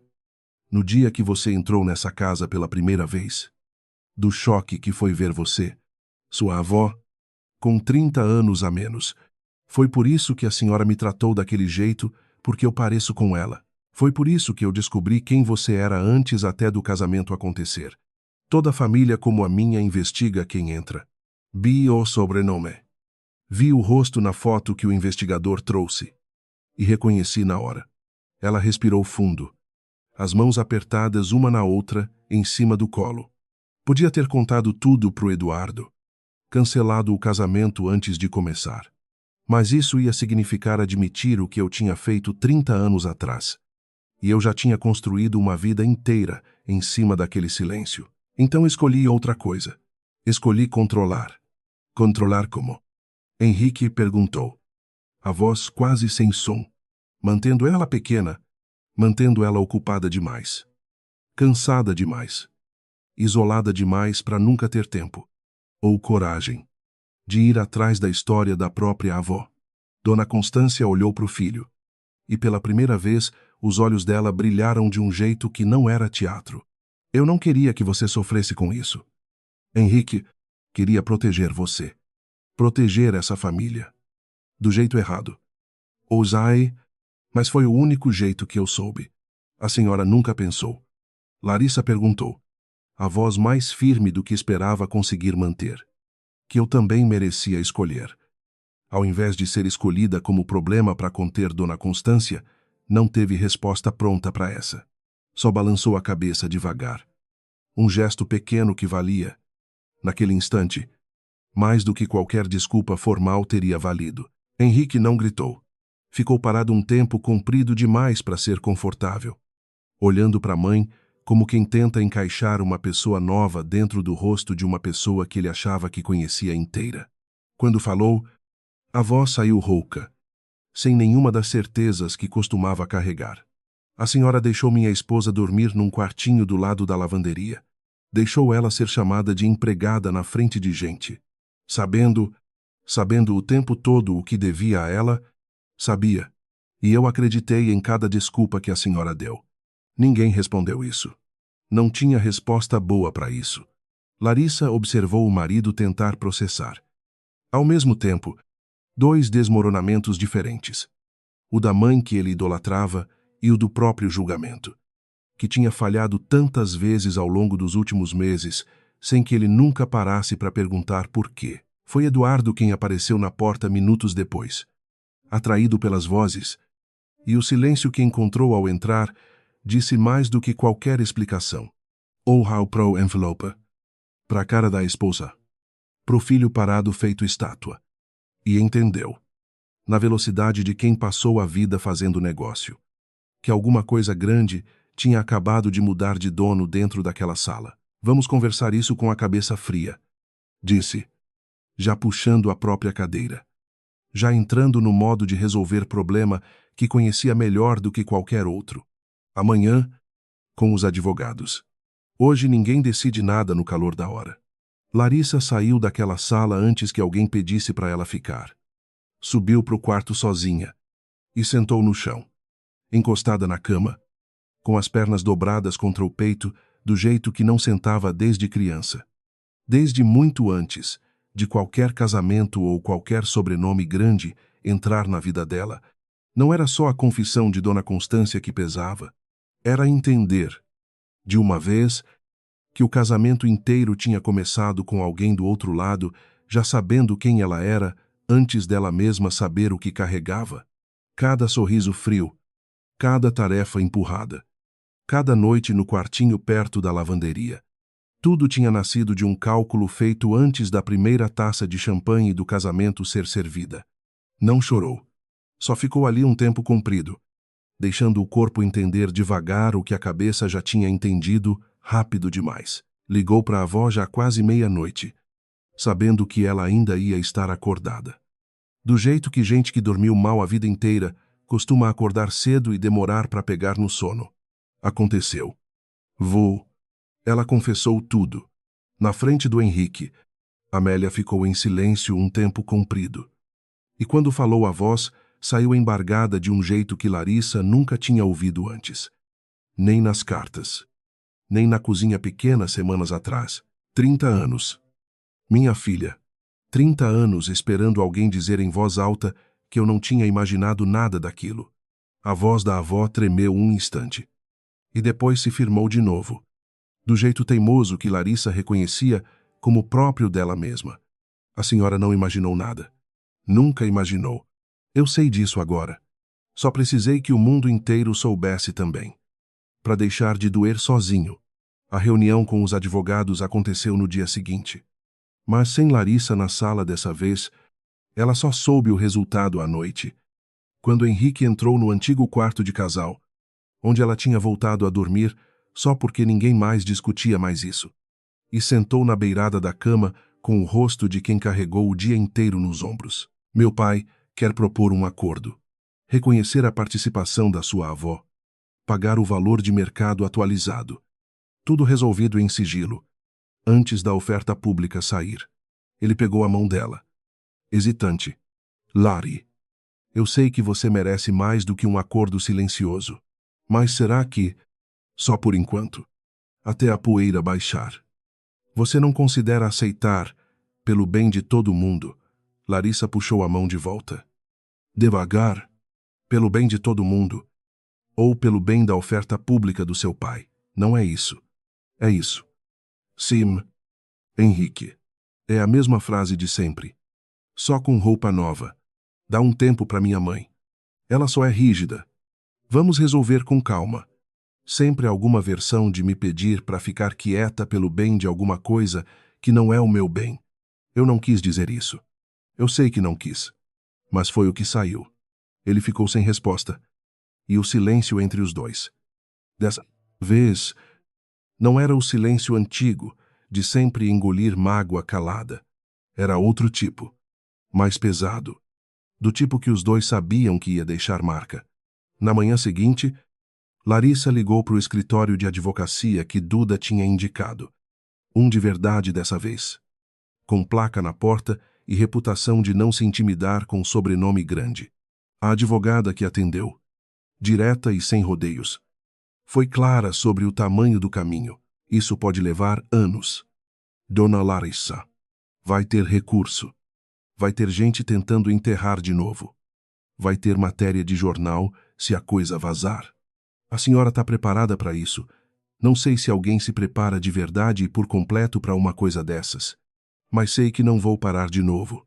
no dia que você entrou nessa casa pela primeira vez, do choque que foi ver você, sua avó, com 30 anos a menos. Foi por isso que a senhora me tratou daquele jeito, porque eu pareço com ela. Foi por isso que eu descobri quem você era antes até do casamento acontecer. Toda família como a minha investiga quem entra. Vi o sobrenome. Vi o rosto na foto que o investigador trouxe. E reconheci na hora. Ela respirou fundo. As mãos apertadas uma na outra, em cima do colo. Podia ter contado tudo pro Eduardo. Cancelado o casamento antes de começar. Mas isso ia significar admitir o que eu tinha feito 30 anos atrás. E eu já tinha construído uma vida inteira em cima daquele silêncio. Então escolhi outra coisa. Escolhi controlar. Controlar como? Henrique perguntou. A voz quase sem som. Mantendo ela pequena, mantendo ela ocupada demais. Cansada demais. Isolada demais para nunca ter tempo. Ou coragem. De ir atrás da história da própria avó. Dona Constância olhou para o filho. E pela primeira vez, os olhos dela brilharam de um jeito que não era teatro. Eu não queria que você sofresse com isso. Henrique, queria proteger você. Proteger essa família. Do jeito errado. Ousai, mas foi o único jeito que eu soube. A senhora nunca pensou. Larissa perguntou. A voz mais firme do que esperava conseguir manter. Que eu também merecia escolher. Ao invés de ser escolhida como problema para conter Dona Constância, não teve resposta pronta para essa. Só balançou a cabeça devagar. Um gesto pequeno que valia, naquele instante, mais do que qualquer desculpa formal teria valido. Henrique não gritou. Ficou parado um tempo comprido demais para ser confortável, olhando para a mãe como quem tenta encaixar uma pessoa nova dentro do rosto de uma pessoa que ele achava que conhecia inteira. Quando falou, a voz saiu rouca, sem nenhuma das certezas que costumava carregar. A senhora deixou minha esposa dormir num quartinho do lado da lavanderia. Deixou ela ser chamada de empregada na frente de gente. Sabendo o tempo todo o que devia a ela, sabia. E eu acreditei em cada desculpa que a senhora deu. Ninguém respondeu isso. Não tinha resposta boa para isso. Larissa observou o marido tentar processar. Ao mesmo tempo, dois desmoronamentos diferentes. O da mãe que ele idolatrava e o do próprio julgamento, que tinha falhado tantas vezes ao longo dos últimos meses, sem que ele nunca parasse para perguntar por quê. Foi Eduardo quem apareceu na porta minutos depois, atraído pelas vozes, e o silêncio que encontrou ao entrar disse mais do que qualquer explicação. Olhou pro envelope, para a cara da esposa, pro filho parado feito estátua, e entendeu, na velocidade de quem passou a vida fazendo negócio, que alguma coisa grande tinha acabado de mudar de dono dentro daquela sala. Vamos conversar isso com a cabeça fria, disse, já puxando a própria cadeira, já entrando no modo de resolver problema que conhecia melhor do que qualquer outro. Amanhã, com os advogados. Hoje ninguém decide nada no calor da hora. Larissa saiu daquela sala antes que alguém pedisse para ela ficar. Subiu para o quarto sozinha e sentou no chão, encostada na cama, com as pernas dobradas contra o peito, do jeito que não sentava desde criança. Desde muito antes de qualquer casamento ou qualquer sobrenome grande entrar na vida dela, não era só a confissão de Dona Constância que pesava, era entender, de uma vez, que o casamento inteiro tinha começado com alguém do outro lado, já sabendo quem ela era, antes dela mesma saber o que carregava. Cada sorriso frio, cada tarefa empurrada, cada noite no quartinho perto da lavanderia. Tudo tinha nascido de um cálculo feito antes da primeira taça de champanhe do casamento ser servida. Não chorou. Só ficou ali um tempo comprido, deixando o corpo entender devagar o que a cabeça já tinha entendido rápido demais. Ligou para a avó já quase meia-noite, sabendo que ela ainda ia estar acordada. Do jeito que gente que dormiu mal a vida inteira costuma acordar cedo e demorar para pegar no sono. Aconteceu. Vou. Ela confessou tudo. Na frente do Henrique, Amélia ficou em silêncio um tempo comprido. E quando falou a voz, saiu embargada de um jeito que Larissa nunca tinha ouvido antes. Nem nas cartas. Nem na cozinha pequena semanas atrás. 30 anos. Minha filha. 30 anos esperando alguém dizer em voz alta que eu não tinha imaginado nada daquilo. A voz da avó tremeu um instante. E depois se firmou de novo. Do jeito teimoso que Larissa reconhecia como próprio dela mesma. A senhora não imaginou nada. Nunca imaginou. Eu sei disso agora. Só precisei que o mundo inteiro soubesse também. Para deixar de doer sozinho. A reunião com os advogados aconteceu no dia seguinte. Mas sem Larissa na sala dessa vez, ela só soube o resultado à noite. Quando Henrique entrou no antigo quarto de casal, onde ela tinha voltado a dormir só porque ninguém mais discutia mais isso, e sentou na beirada da cama com o rosto de quem carregou o dia inteiro nos ombros. Meu pai quer propor um acordo. Reconhecer a participação da sua avó. Pagar o valor de mercado atualizado. Tudo resolvido em sigilo, antes da oferta pública sair. Ele pegou a mão dela. Hesitante. Lari, eu sei que você merece mais do que um acordo silencioso. Mas será que, só por enquanto, até a poeira baixar, você não considera aceitar, pelo bem de todo mundo? Larissa puxou a mão de volta. Devagar, pelo bem de todo mundo, ou pelo bem da oferta pública do seu pai. Não é isso. É isso. Sim, Henrique. É a mesma frase de sempre. Só com roupa nova. Dá um tempo para minha mãe. Ela só é rígida. Vamos resolver com calma. Sempre alguma versão de me pedir para ficar quieta pelo bem de alguma coisa que não é o meu bem. Eu não quis dizer isso. Eu sei que não quis. Mas foi o que saiu. Ele ficou sem resposta. E o silêncio entre os dois. Dessa vez, não era o silêncio antigo, de sempre engolir mágoa calada. Era outro tipo. Mais pesado. Do tipo que os dois sabiam que ia deixar marca. Na manhã seguinte, Larissa ligou para o escritório de advocacia que Duda tinha indicado. Um de verdade dessa vez. Com placa na porta e reputação de não se intimidar com sobrenome grande. A advogada que atendeu, direta e sem rodeios, foi clara sobre o tamanho do caminho. Isso pode levar anos. Dona Larissa, vai ter recurso. Vai ter gente tentando enterrar de novo. Vai ter matéria de jornal se a coisa vazar. A senhora está preparada para isso. Não sei se alguém se prepara de verdade e por completo para uma coisa dessas. Mas sei que não vou parar de novo.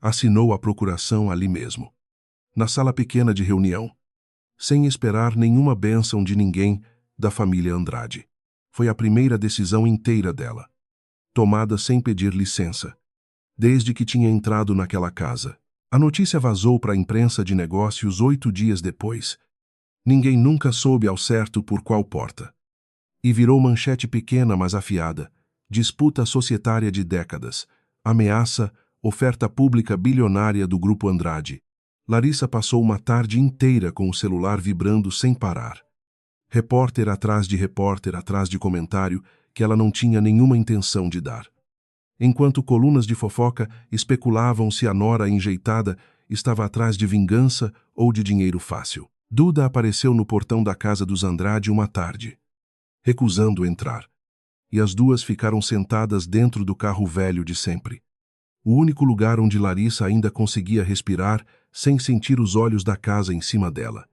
Assinou a procuração ali mesmo. Na sala pequena de reunião. Sem esperar nenhuma bênção de ninguém da família Andrade. Foi a primeira decisão inteira dela. Tomada sem pedir licença. Desde que tinha entrado naquela casa. A notícia vazou para a imprensa de negócios 8 dias depois. Ninguém nunca soube ao certo por qual porta. E virou manchete pequena, mas afiada. Disputa societária de décadas. Ameaça, oferta pública bilionária do Grupo Andrade. Larissa passou uma tarde inteira com o celular vibrando sem parar. Repórter atrás de comentário que ela não tinha nenhuma intenção de dar. Enquanto colunas de fofoca especulavam se a nora enjeitada estava atrás de vingança ou de dinheiro fácil. Duda apareceu no portão da casa dos Andrade uma tarde, recusando entrar. E as duas ficaram sentadas dentro do carro velho de sempre. O único lugar onde Larissa ainda conseguia respirar sem sentir os olhos da casa em cima dela.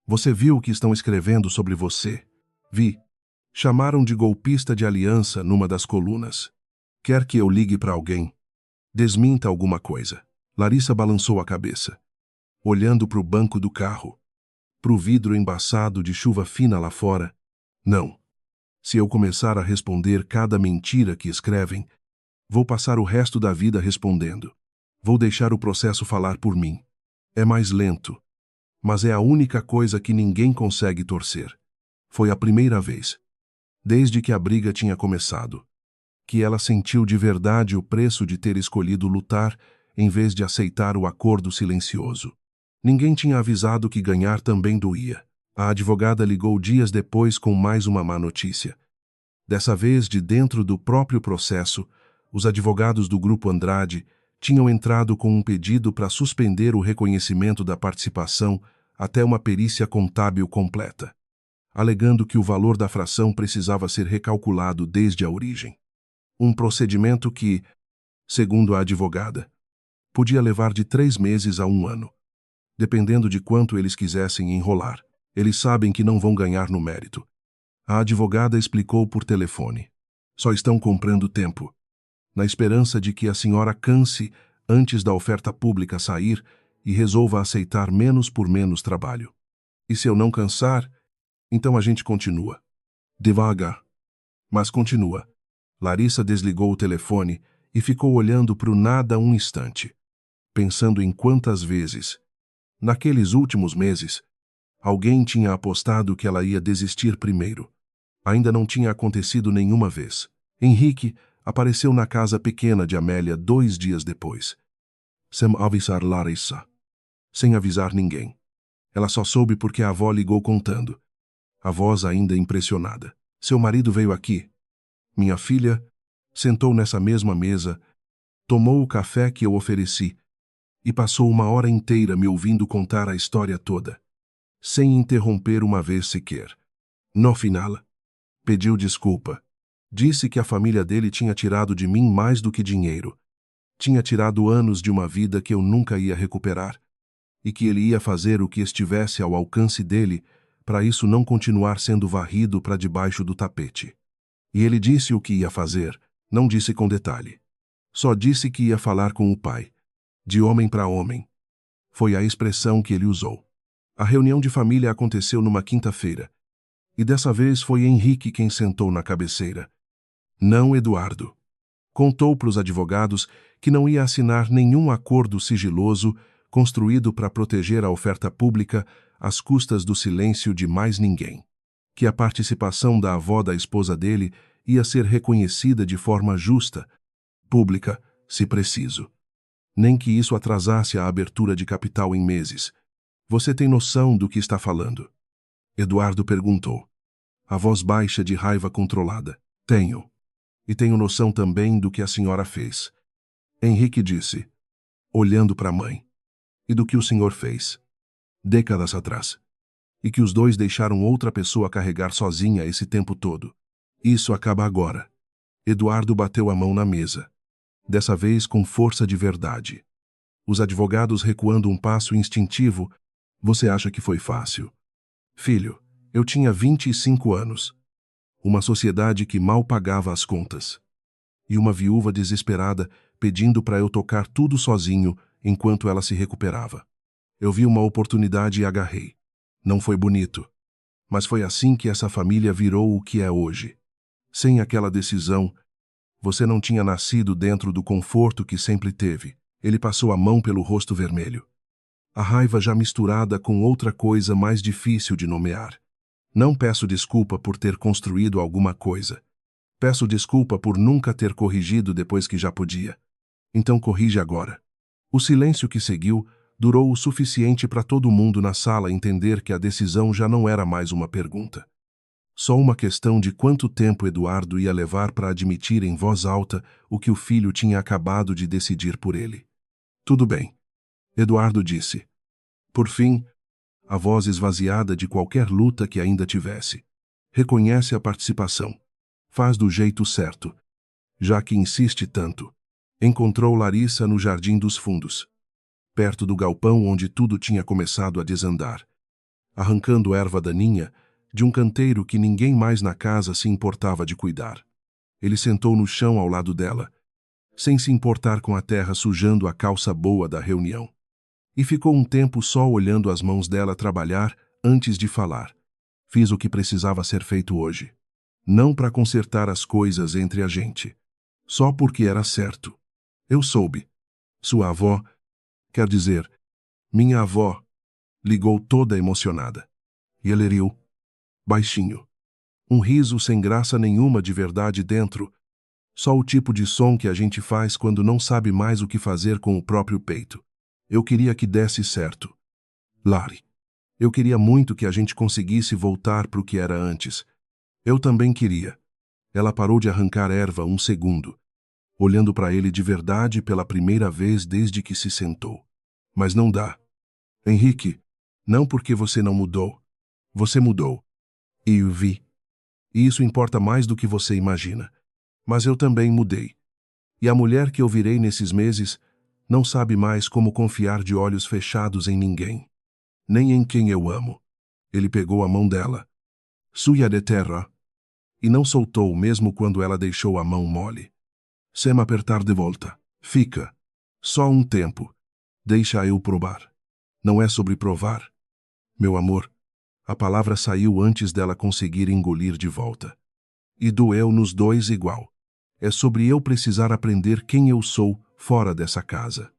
Você viu o que estão escrevendo sobre você? Vi. Chamaram de golpista de aliança numa das colunas. Quer que eu ligue para alguém? Desminta alguma coisa. Larissa balançou a cabeça, olhando para o banco do carro, para o vidro embaçado de chuva fina lá fora. Não. Se eu começar a responder cada mentira que escrevem, vou passar o resto da vida respondendo. Vou deixar o processo falar por mim. É mais lento, mas é a única coisa que ninguém consegue torcer. Foi a primeira vez, desde que a briga tinha começado, que ela sentiu de verdade o preço de ter escolhido lutar em vez de aceitar o acordo silencioso. Ninguém tinha avisado que ganhar também doía. A advogada ligou dias depois com mais uma má notícia. Dessa vez, de dentro do próprio processo, os advogados do Grupo Andrade tinham entrado com um pedido para suspender o reconhecimento da participação até uma perícia contábil completa, alegando que o valor da fração precisava ser recalculado desde a origem. Um procedimento que, segundo a advogada, podia levar de 3 meses a 1 ano, dependendo de quanto eles quisessem enrolar. Eles sabem que não vão ganhar no mérito. A advogada explicou por telefone. Só estão comprando tempo, na esperança de que a senhora canse antes da oferta pública sair e resolva aceitar menos por menos trabalho. E se eu não cansar, então a gente continua. Devagar. Mas continua. Larissa desligou o telefone e ficou olhando para o nada um instante, pensando em quantas vezes, naqueles últimos meses, alguém tinha apostado que ela ia desistir primeiro. Ainda não tinha acontecido nenhuma vez. Henrique apareceu na casa pequena de Amélia 2 dias depois. Sem avisar Larissa. Sem avisar ninguém. Ela só soube porque a avó ligou contando. A voz ainda impressionada. Seu marido veio aqui. Minha filha sentou nessa mesma mesa, tomou o café que eu ofereci e passou 1 hora inteira me ouvindo contar a história toda, sem interromper uma vez sequer. No final, pediu desculpa. Disse que a família dele tinha tirado de mim mais do que dinheiro. Tinha tirado anos de uma vida que eu nunca ia recuperar, e que ele ia fazer o que estivesse ao alcance dele para isso não continuar sendo varrido para debaixo do tapete. E ele disse o que ia fazer, não disse com detalhe. Só disse que ia falar com o pai, de homem para homem. Foi a expressão que ele usou. A reunião de família aconteceu numa quinta-feira, e dessa vez foi Henrique quem sentou na cabeceira. Não Eduardo. Contou para os advogados que não ia assinar nenhum acordo sigiloso construído para proteger a oferta pública às custas do silêncio de mais ninguém. Que a participação da avó da esposa dele ia ser reconhecida de forma justa, pública, se preciso. Nem que isso atrasasse a abertura de capital em meses. Você tem noção do que está falando? Eduardo perguntou. A voz baixa de raiva controlada. Tenho. E tenho noção também do que a senhora fez. Henrique disse, olhando para a mãe. E do que o senhor fez. Décadas atrás. E que os dois deixaram outra pessoa carregar sozinha esse tempo todo. Isso acaba agora. Eduardo bateu a mão na mesa. Dessa vez com força de verdade. Os advogados recuando um passo instintivo. Você acha que foi fácil? Filho, eu tinha 25 anos. Uma sociedade que mal pagava as contas. E uma viúva desesperada pedindo para eu tocar tudo sozinho enquanto ela se recuperava. Eu vi uma oportunidade e agarrei. Não foi bonito. Mas foi assim que essa família virou o que é hoje. Sem aquela decisão, você não tinha nascido dentro do conforto que sempre teve. Ele passou a mão pelo rosto vermelho. A raiva já misturada com outra coisa mais difícil de nomear. Não peço desculpa por ter construído alguma coisa. Peço desculpa por nunca ter corrigido depois que já podia. Então corrige agora. O silêncio que seguiu durou o suficiente para todo mundo na sala entender que a decisão já não era mais uma pergunta. Só uma questão de quanto tempo Eduardo ia levar para admitir em voz alta o que o filho tinha acabado de decidir por ele. Tudo bem, Eduardo disse. Por fim, a voz esvaziada de qualquer luta que ainda tivesse. Reconhece a participação. Faz do jeito certo. Já que insiste tanto. Encontrou Larissa no Jardim dos Fundos, perto do galpão onde tudo tinha começado a desandar. Arrancando erva daninha de um canteiro que ninguém mais na casa se importava de cuidar. Ele sentou no chão ao lado dela, sem se importar com a terra sujando a calça boa da reunião. E ficou um tempo só olhando as mãos dela trabalhar antes de falar. Fiz o que precisava ser feito hoje. Não para consertar as coisas entre a gente. Só porque era certo. Eu soube. Sua avó, quer dizer, minha avó, ligou toda emocionada. E ele riu. Baixinho. Um riso sem graça nenhuma de verdade dentro. Só o tipo de som que a gente faz quando não sabe mais o que fazer com o próprio peito. Eu queria que desse certo. Lari. Eu queria muito que a gente conseguisse voltar para o que era antes. Eu também queria. Ela parou de arrancar erva um segundo, olhando para ele de verdade pela primeira vez desde que se sentou. Mas não dá. Henrique, não porque você não mudou. Você mudou. E eu vi. E isso importa mais do que você imagina. Mas eu também mudei. E a mulher que eu virei nesses meses não sabe mais como confiar de olhos fechados em ninguém. Nem em quem eu amo. Ele pegou a mão dela. Suya de terra. E não soltou mesmo quando ela deixou a mão mole. Sem apertar de volta. Fica. Só um tempo. Deixa eu provar. Não é sobre provar. Meu amor. A palavra saiu antes dela conseguir engolir de volta. E doeu nos dois igual. É sobre eu precisar aprender quem eu sou fora dessa casa.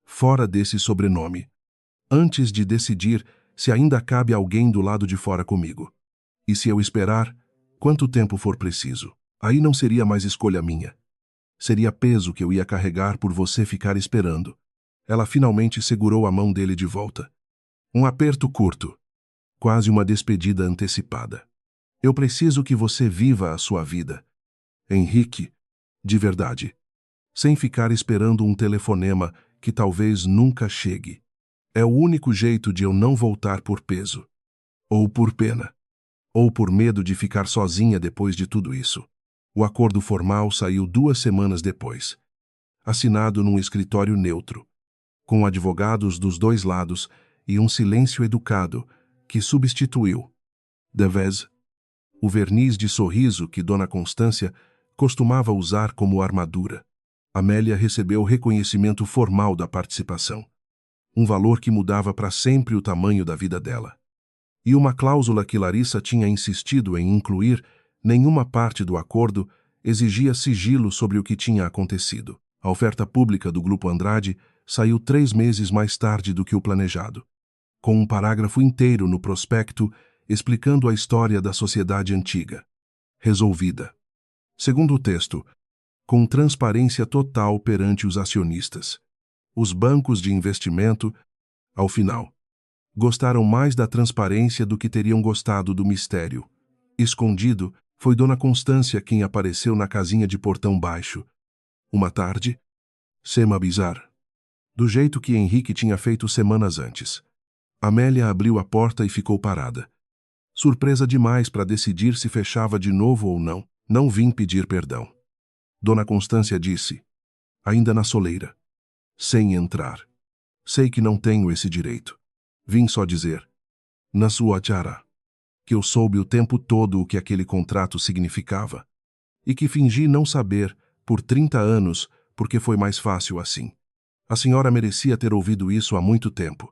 Fora desse sobrenome. Antes de decidir se ainda cabe alguém do lado de fora comigo. E se eu esperar, quanto tempo for preciso. Aí não seria mais escolha minha. Seria peso que eu ia carregar por você ficar esperando. Ela finalmente segurou a mão dele de volta. Um aperto curto. Quase uma despedida antecipada. Eu preciso que você viva a sua vida. Henrique, de verdade. Sem ficar esperando um telefonema que talvez nunca chegue. É o único jeito de eu não voltar por peso. Ou por pena. Ou por medo de ficar sozinha depois de tudo isso. O acordo formal saiu 2 semanas depois. Assinado num escritório neutro. Com advogados dos dois lados e um silêncio educado que substituiu, de vez, o verniz de sorriso que Dona Constância costumava usar como armadura. Amélia recebeu reconhecimento formal da participação. Um valor que mudava para sempre o tamanho da vida dela. E uma cláusula que Larissa tinha insistido em incluir, nenhuma parte do acordo exigia sigilo sobre o que tinha acontecido. A oferta pública do Grupo Andrade saiu 3 meses mais tarde do que o planejado, com um parágrafo inteiro no prospecto explicando a história da sociedade antiga. Resolvida. Segundo o texto, com transparência total perante os acionistas. Os bancos de investimento, ao final, gostaram mais da transparência do que teriam gostado do mistério. Escondido, foi Dona Constância quem apareceu na casinha de portão baixo. Uma tarde, sem avisar. Do jeito que Henrique tinha feito semanas antes. Amélia abriu a porta e ficou parada. Surpresa demais para decidir se fechava de novo ou não. Não vim pedir perdão. Dona Constância disse, ainda na soleira. Sem entrar. Sei que não tenho esse direito. Vim só dizer, na sua cara, que eu soube o tempo todo o que aquele contrato significava. E que fingi não saber, por 30 anos, porque foi mais fácil assim. A senhora merecia ter ouvido isso há muito tempo.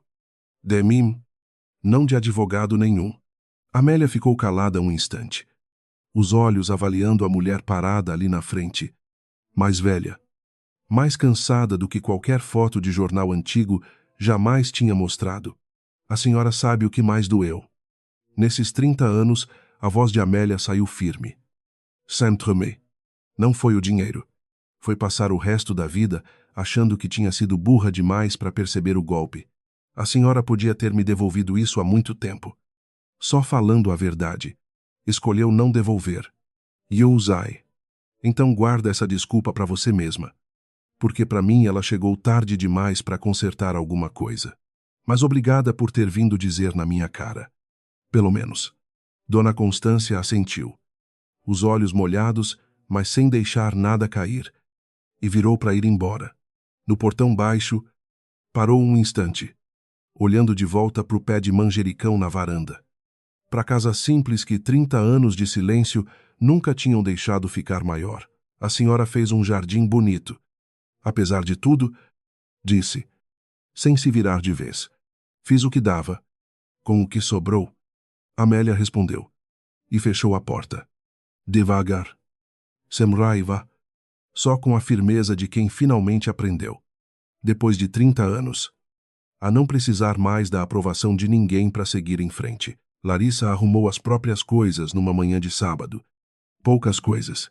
De mim, não de advogado nenhum. Amélia ficou calada um instante, os olhos avaliando a mulher parada ali na frente, mais velha, mais cansada do que qualquer foto de jornal antigo jamais tinha mostrado. A senhora sabe o que mais doeu. Nesses 30 anos, a voz de Amélia saiu firme. Saint-Tropez. Não foi o dinheiro. Foi passar o resto da vida achando que tinha sido burra demais para perceber o golpe. A senhora podia ter me devolvido isso há muito tempo. Só falando a verdade. Escolheu não devolver. E eu usai. Então guarda essa desculpa para você mesma. Porque para mim ela chegou tarde demais para consertar alguma coisa. Mas obrigada por ter vindo dizer na minha cara. Pelo menos. Dona Constância assentiu. Os olhos molhados, mas sem deixar nada cair. E virou para ir embora. No portão baixo, parou um instante, olhando de volta para o pé de manjericão na varanda. Para a casa simples que 30 anos de silêncio nunca tinham deixado ficar maior. A senhora fez um jardim bonito. Apesar de tudo, disse, sem se virar de vez. Fiz o que dava. Com o que sobrou. Amélia respondeu. E fechou a porta. Devagar. Sem raiva. Só com a firmeza de quem finalmente aprendeu. Depois de 30 anos. A não precisar mais da aprovação de ninguém para seguir em frente. Larissa arrumou as próprias coisas numa manhã de sábado. Poucas coisas.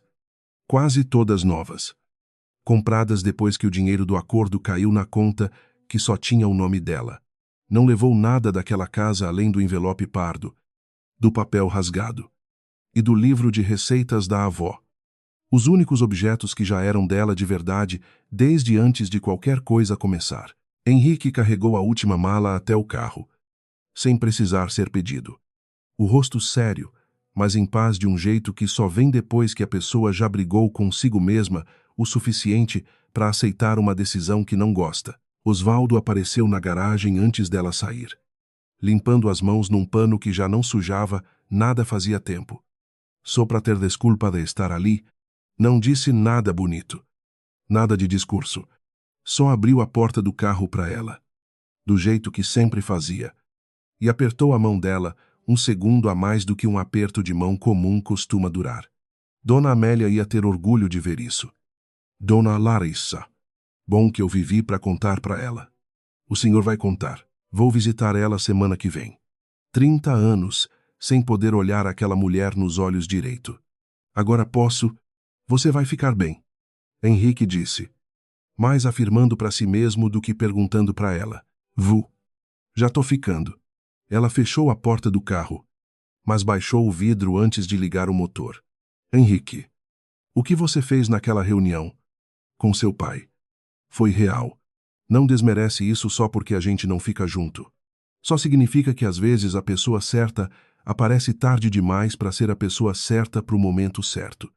quase todas novas. Compradas depois que o dinheiro do acordo caiu na conta que só tinha o nome dela. Não levou nada daquela casa além do envelope pardo, do papel rasgado e do livro de receitas da avó. Os únicos objetos que já eram dela de verdade desde antes de qualquer coisa começar. Henrique carregou a última mala até o carro, sem precisar ser pedido. O rosto sério, mas em paz de um jeito que só vem depois que a pessoa já brigou consigo mesma o suficiente para aceitar uma decisão que não gosta. Osvaldo apareceu na garagem antes dela sair, limpando as mãos num pano que já não sujava nada fazia tempo. Só para ter desculpa de estar ali, não disse nada bonito, nada de discurso. Só abriu a porta do carro para ela, do jeito que sempre fazia, e apertou a mão dela um segundo a mais do que um aperto de mão comum costuma durar. Dona Amélia ia ter orgulho de ver isso. Dona Larissa. Bom que eu vivi para contar para ela. O senhor vai contar. Vou visitar ela semana que vem. 30 anos, sem poder olhar aquela mulher nos olhos direito. Agora posso. Você vai ficar bem. Henrique disse, mais afirmando para si mesmo do que perguntando para ela. Já tô ficando. Ela fechou a porta do carro, mas baixou o vidro antes de ligar o motor. Henrique, o que você fez naquela reunião com seu pai foi real. Não desmerece isso só porque a gente não fica junto. Só significa que às vezes a pessoa certa aparece tarde demais para ser a pessoa certa para o momento certo.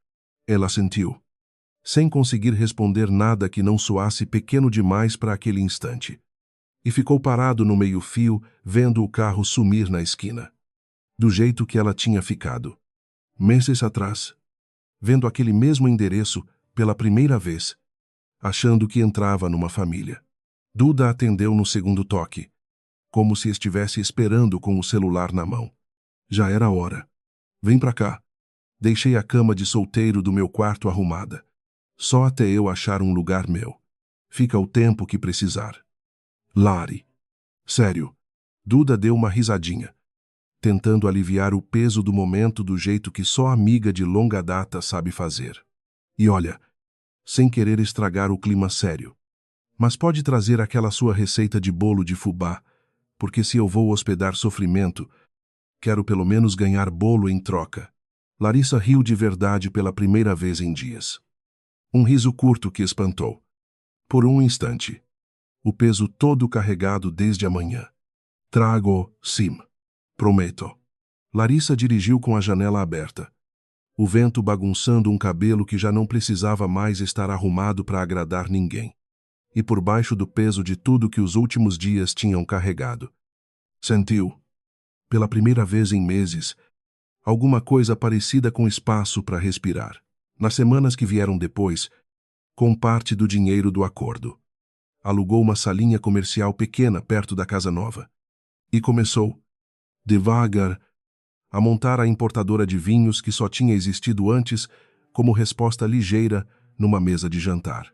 Ela sentiu, sem conseguir responder nada que não soasse pequeno demais para aquele instante. E ficou parado no meio-fio, vendo o carro sumir na esquina. Do jeito que ela tinha ficado. Meses atrás. Vendo aquele mesmo endereço pela primeira vez. Achando que entrava numa família. Duda atendeu no segundo toque. Como se estivesse esperando com o celular na mão. Já era hora. Vem pra cá. Deixei a cama de solteiro do meu quarto arrumada. Só até eu achar um lugar meu. Fica o tempo que precisar. Lari. Sério. Duda deu uma risadinha, tentando aliviar o peso do momento do jeito que só amiga de longa data sabe fazer. E olha, sem querer estragar o clima sério, mas pode trazer aquela sua receita de bolo de fubá, porque se eu vou hospedar sofrimento, quero pelo menos ganhar bolo em troca. Larissa riu de verdade pela primeira vez em dias. Um riso curto que espantou. Por um instante. O peso todo carregado desde a manhã. Trago, sim. Prometo. Larissa dirigiu com a janela aberta. O vento bagunçando um cabelo que já não precisava mais estar arrumado para agradar ninguém. E por baixo do peso de tudo que os últimos dias tinham carregado. Sentiu, pela primeira vez em meses, alguma coisa parecida com espaço para respirar. Nas semanas que vieram depois, com parte do dinheiro do acordo. Alugou uma salinha comercial pequena perto da casa nova. E começou, devagar, a montar a importadora de vinhos que só tinha existido antes como resposta ligeira numa mesa de jantar.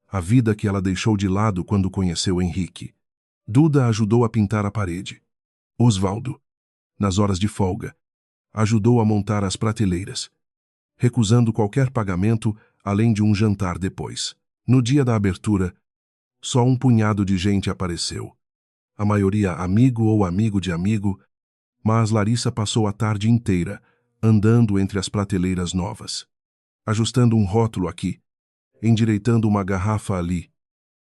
A vida que ela deixou de lado quando conheceu Henrique. Duda ajudou a pintar a parede. Osvaldo, nas horas de folga, ajudou a montar as prateleiras, recusando qualquer pagamento além de um jantar depois. No dia da abertura, só um punhado de gente apareceu. A maioria amigo ou amigo de amigo, mas Larissa passou a tarde inteira, andando entre as prateleiras novas, ajustando um rótulo aqui, endireitando uma garrafa ali,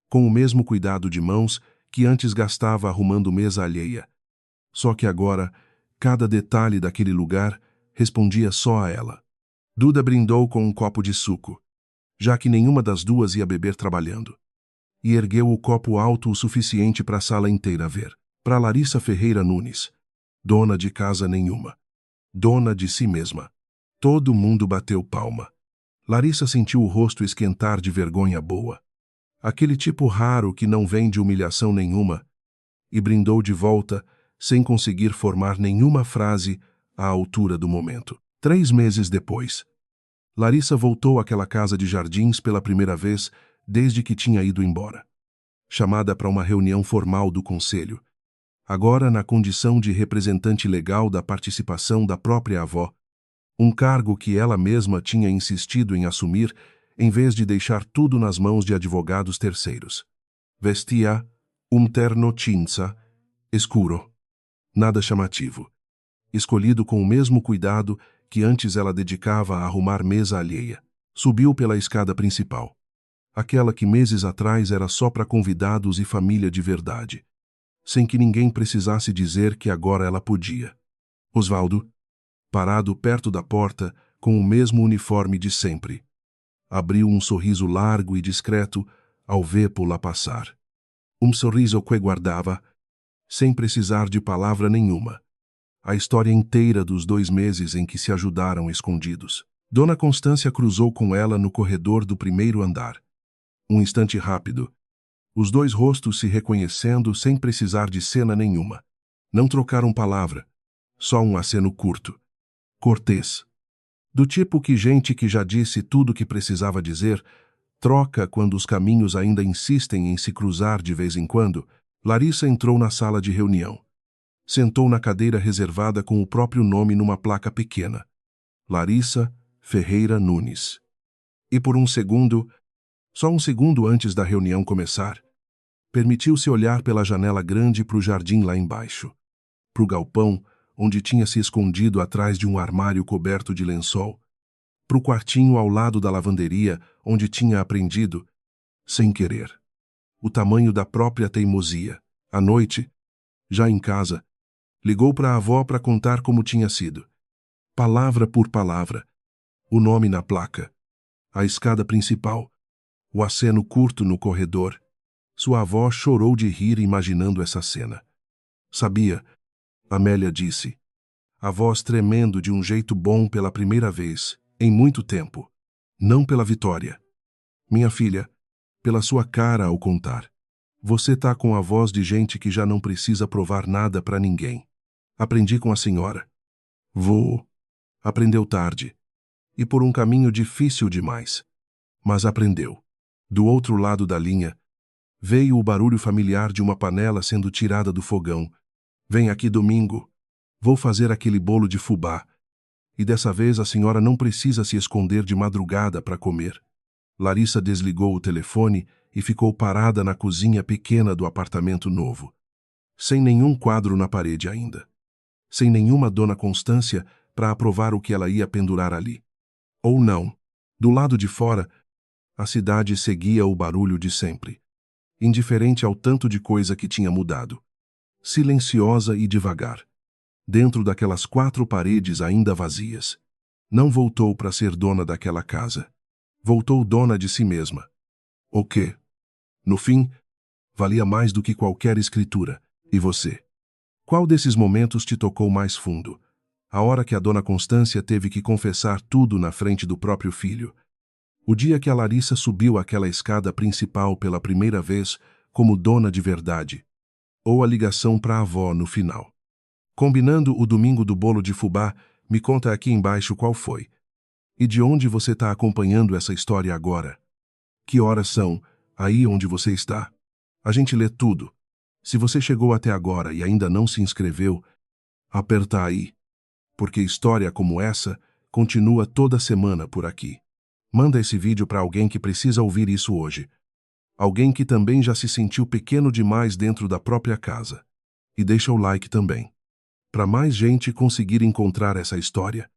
com o mesmo cuidado de mãos que antes gastava arrumando mesa alheia. Só que agora, cada detalhe daquele lugar respondia só a ela. Duda brindou com um copo de suco, já que nenhuma das duas ia beber trabalhando, e ergueu o copo alto o suficiente para a sala inteira ver. Para Larissa Ferreira Nunes, dona de casa nenhuma, dona de si mesma. Todo mundo bateu palma. Larissa sentiu o rosto esquentar de vergonha boa. Aquele tipo raro que não vem de humilhação nenhuma, e brindou de volta, sem conseguir formar nenhuma frase à altura do momento. 3 meses depois, Larissa voltou àquela casa de jardins pela primeira vez desde que tinha ido embora. Chamada para uma reunião formal do conselho, agora na condição de representante legal da participação da própria avó, um cargo que ela mesma tinha insistido em assumir, em vez de deixar tudo nas mãos de advogados terceiros. Vestia um terno cinza, escuro, nada chamativo, escolhido com o mesmo cuidado que antes ela dedicava a arrumar mesa alheia. Subiu pela escada principal, aquela que meses atrás era só para convidados e família de verdade, sem que ninguém precisasse dizer que agora ela podia. Osvaldo, parado perto da porta, com o mesmo uniforme de sempre, abriu um sorriso largo e discreto ao vê-la passar. Um sorriso que guardava, sem precisar de palavra nenhuma, a história inteira dos 2 meses em que se ajudaram escondidos. Dona Constância cruzou com ela no corredor do primeiro andar. Um instante rápido, os 2 rostos se reconhecendo sem precisar de cena nenhuma. Não trocaram palavra, só um aceno curto, cortês. Do tipo que gente que já disse tudo o que precisava dizer, troca quando os caminhos ainda insistem em se cruzar de vez em quando. Larissa entrou na sala de reunião. Sentou na cadeira reservada com o próprio nome numa placa pequena. Larissa Ferreira Nunes. E por um segundo, só um segundo antes da reunião começar, permitiu-se olhar pela janela grande para o jardim lá embaixo, para o galpão onde tinha se escondido atrás de um armário coberto de lençol, para o quartinho ao lado da lavanderia onde tinha aprendido, sem querer, o tamanho da própria teimosia. À noite, já em casa, ligou para a avó para contar como tinha sido. Palavra por palavra, o nome na placa, a escada principal, o aceno curto no corredor. Sua avó chorou de rir imaginando essa cena. Sabia, Amélia disse, a voz tremendo de um jeito bom pela primeira vez, em muito tempo. Não pela vitória. Minha filha, pela sua cara ao contar. Você tá com a voz de gente que já não precisa provar nada para ninguém. Aprendi com a senhora. Vou. Aprendeu tarde. E por um caminho difícil demais. Mas aprendeu. Do outro lado da linha, veio o barulho familiar de uma panela sendo tirada do fogão. Vem aqui domingo. Vou fazer aquele bolo de fubá. E dessa vez a senhora não precisa se esconder de madrugada para comer. Larissa desligou o telefone e ficou parada na cozinha pequena do apartamento novo. Sem nenhum quadro na parede ainda. Sem nenhuma Dona Constância para aprovar o que ela ia pendurar ali. Ou não. Do lado de fora, a cidade seguia o barulho de sempre, indiferente ao tanto de coisa que tinha mudado. Silenciosa e devagar, dentro daquelas 4 paredes ainda vazias. Não voltou para ser dona daquela casa. Voltou dona de si mesma. O quê? No fim, valia mais do que qualquer escritura. E você? Qual desses momentos te tocou mais fundo? A hora que a Dona Constância teve que confessar tudo na frente do próprio filho. O dia que a Larissa subiu aquela escada principal pela primeira vez como dona de verdade. Ou a ligação para a avó no final. Combinando o domingo do bolo de fubá, me conta aqui embaixo qual foi. E de onde você está acompanhando essa história agora? Que horas são, aí onde você está? A gente lê tudo. Se você chegou até agora e ainda não se inscreveu, aperta aí. Porque história como essa continua toda semana por aqui. Manda esse vídeo para alguém que precisa ouvir isso hoje. Alguém que também já se sentiu pequeno demais dentro da própria casa. E deixa o like também. Para mais gente conseguir encontrar essa história.